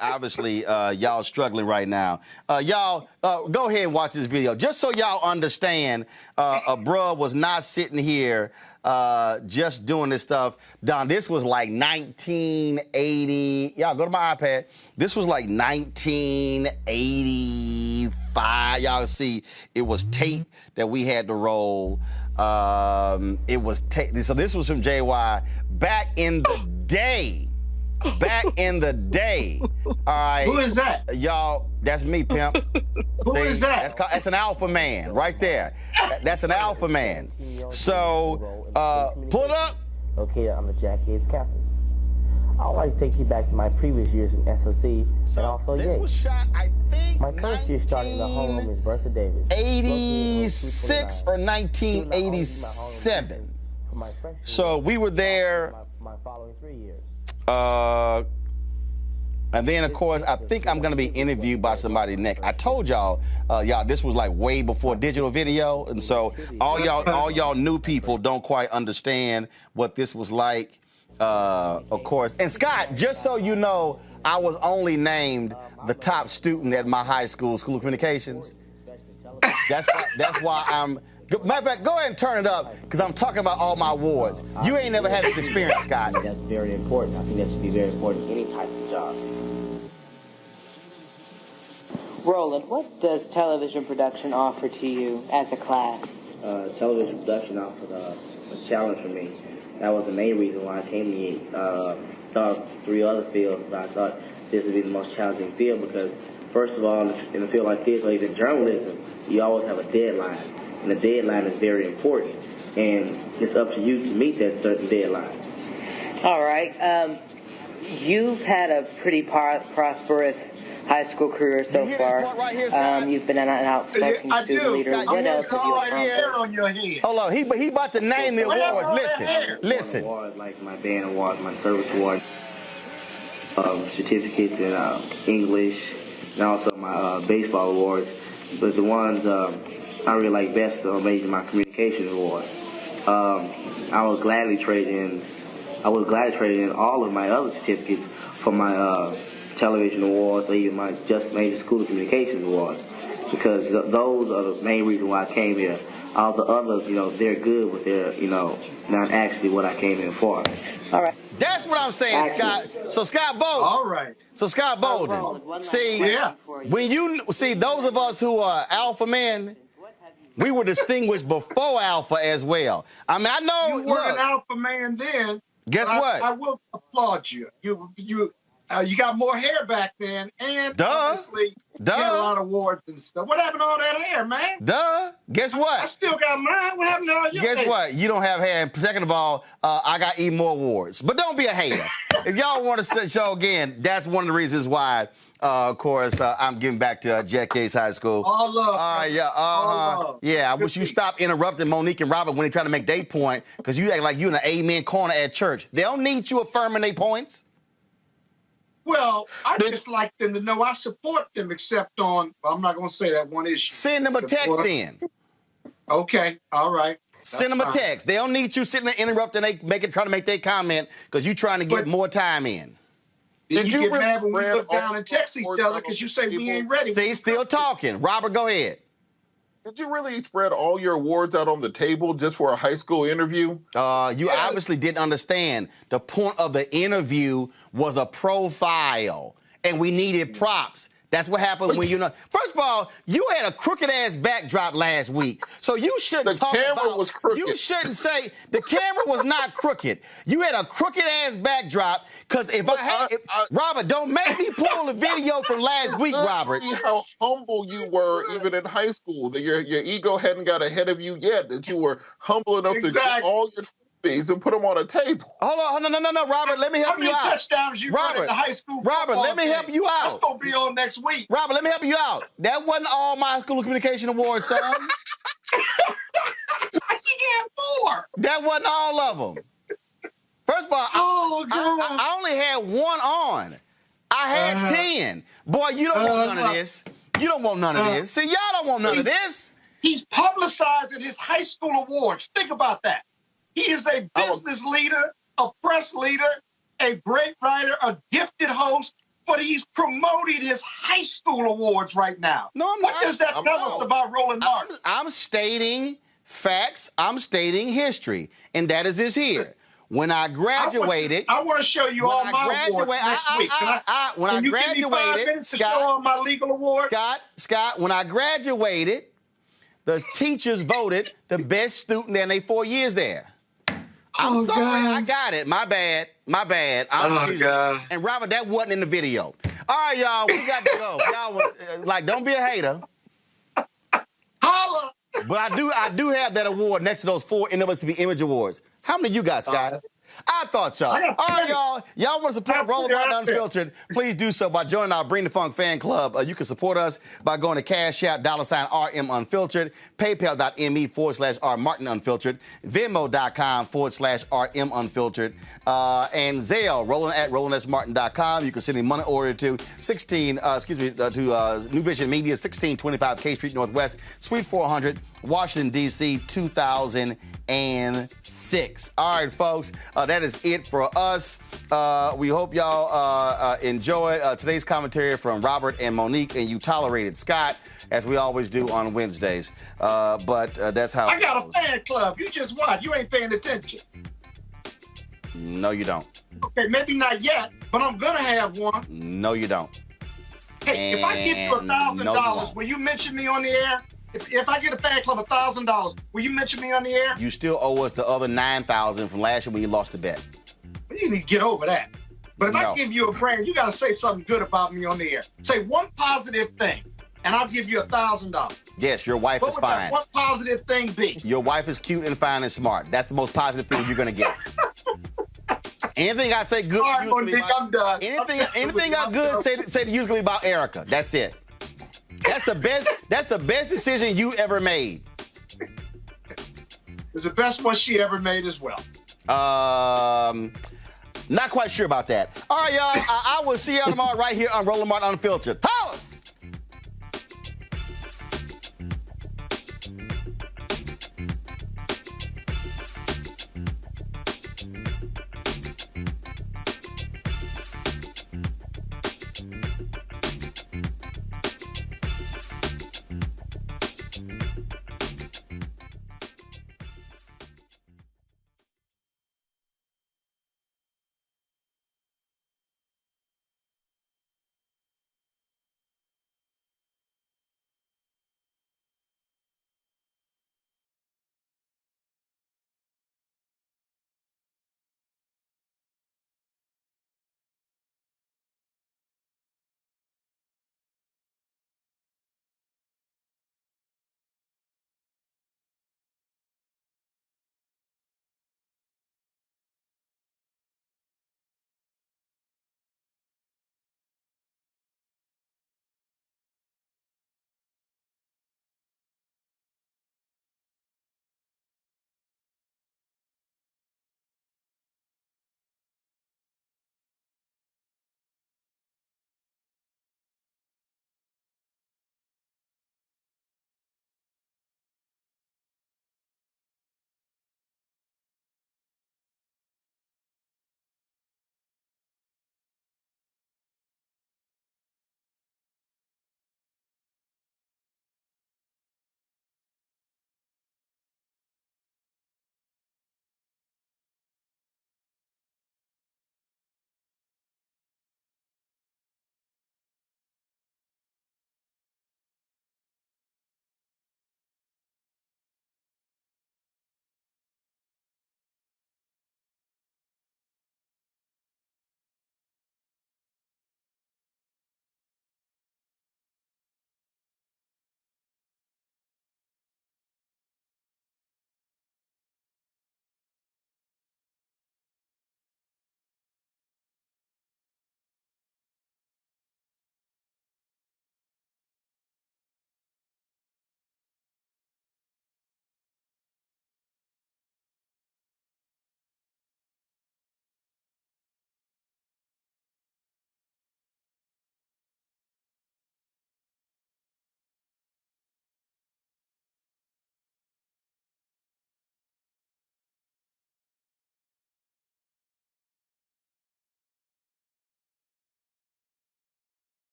obviously, y'all struggling right now. Y'all, go ahead and watch this video. Just so y'all understand, a bruh was not sitting here just doing this stuff. Don, this was like 1980. Y'all, go to my iPad. This was like 1985. Y'all see, it was tape that we had to roll. It was so this was from JY back in the day. Back in the day. All right. Who is that? Y'all, that's me, pimp. Who is that? That's an alpha man right there. That's an alpha man. So, pull it up. Located on the Jack Yates campus. I would like to take you back to my previous years in SOC and also This was shot, I think, my first year starting in the home of Ms. Bertha Davis. 86 or 1987. So we were there. My following 3 years. And then, of course, I think I'm going to be interviewed by somebody next. I told y'all, this was like way before digital video. And so all y'all new people don't quite understand what this was like, of course. And Scott, just so you know, I was only named the top student at my high school, School of Communications. That's why I'm... Matter of fact, go ahead and turn it up, because I'm talking about all my awards. You ain't never had this experience, Scott. That's very important. I think that should be very important in any type of job. Roland, what does television production offer to you as a class? Television production offered a challenge for me. That was the main reason why I came here. Thought 3 other fields, but I thought this would be the most challenging field because, first of all, in a field like this, or even journalism, you always have a deadline. And the deadline is very important. And it's up to you to meet that certain deadline. All right. You've had a pretty prosperous high school career so far. You've been an outspoken student leader. What else have you accomplished? Hold on, he about to name the awards. Listen. Awards like my band award, my service award, certificates in English, and also my baseball awards. But the ones I really like best are maybe my communications award. I was gladly trading in all of my other certificates for my television awards or even my just major school of communications awards because those are the main reason why I came here. all the others, they're good, but they're, not actually what I came in for. All right. That's what I'm saying, Scott. So Scott Bolden. All right. So Scott Bolden. See, when you see those of us who are alpha men, we were distinguished before alpha as well. I mean, I know you were an alpha man then. Guess what? I will applaud you. You got more hair back then, and obviously you had a lot of awards and stuff. What happened to all that hair, man? Guess what? I still got mine. What happened to all your Guess hair? what? You don't have hair. Second of all, I got even more awards. But don't be a hater. If y'all want to show again, that's one of the reasons why, of course, I'm giving back to Jack Yates High School. All love. All love. Yeah, I wish you stop interrupting Monique and Robert when they try to make their point, because you act like you in an amen corner at church. They don't need you affirming their points. Well, I just like them to know I support them, except on, I'm not going to say that one issue. Send them a text in. Okay, all right. Send them a text. They don't need you sitting there interrupting, trying to make their comment, because you're trying to get more time in. Did you get mad when we look down and text each other because you say we ain't ready? See, still talking. Robert, go ahead. Did you really spread all your awards out on the table just for a high school interview? You obviously didn't understand. The point of the interview was a profile, and we needed props. That's what happened when First of all, you had a crooked-ass backdrop last week, so you shouldn't talk about... The camera was crooked. You shouldn't say... The camera was not crooked. You had a crooked-ass backdrop, because if Robert, don't make me pull the video from last week, Robert. See how humble you were even in high school, that your ego hadn't got ahead of you yet, that you were humble enough to get all your things and put them on a table. Hold on, no, Robert, let me help you out. How many touchdowns you run in the high school Robert, let me help you out. That's going to be on next week. Robert, let me help you out. That wasn't all my school communication awards, son. You had more. That wasn't all of them. First of all, I only had one on. I had 10. Boy, you don't want none of this. You don't want none of this. See, y'all don't want none of this. He's publicizing his high school awards. Think about that. He is a business leader, a press leader, a great writer, a gifted host, but he's promoting his high school awards right now. No, I'm not. What does that tell us about Roland Martin? I'm stating facts. I'm stating history, and that is this here. When I graduated, I want to show you all my awards next week. When I graduated, Scott, show all my legal awards. Scott, when I graduated, the teachers voted the best student in their 4 years there. I'm sorry, I got it. My bad. God. And Robert, that wasn't in the video. All right, y'all, we got to go. Y'all was don't be a hater. Holla. But I do have that award next to those 4 NWSB Image Awards. How many you got, Scott? I thought so. All right, y'all. Y'all want to support Roland Martin Unfiltered? Please do so by joining our Bring the Funk fan club. You can support us by going to Cash App, $RM Unfiltered, PayPal.me/R Martin Unfiltered, Venmo.com/RM Unfiltered, and Zelle, Roland@RolandSMartin.com. You can send a money order to New Vision Media, 1625 K Street Northwest, Suite 400, Washington, D.C., 2006. All right, folks, that is it for us. We hope y'all enjoy today's commentary from Robert and Monique, and you tolerated Scott, as we always do on Wednesdays. But that's how I got a fan club. You just watch. You ain't paying attention. No, you don't. Okay, maybe not yet, but I'm going to have one. No, you don't. Hey, if I give you $1,000, will you mention me on the air? If I get a fan club $1,000, will you mention me on the air? You still owe us the other $9,000 from last year when you lost the bet. You need to get over that. But if I give you a brand, you got to say something good about me on the air. Say one positive thing, and I'll give you $1,000. Yes, your wife is fine. What positive thing be? Your wife is cute and fine and smart. That's the most positive thing you're going to get. Anything I say good, right, Monique, I'm done. Anything I good say usually about Erica. That's it. That's the best decision you ever made. It's the best one she ever made as well. Not quite sure about that. All right, y'all. I will see y'all tomorrow right here on Roland Martin Unfiltered.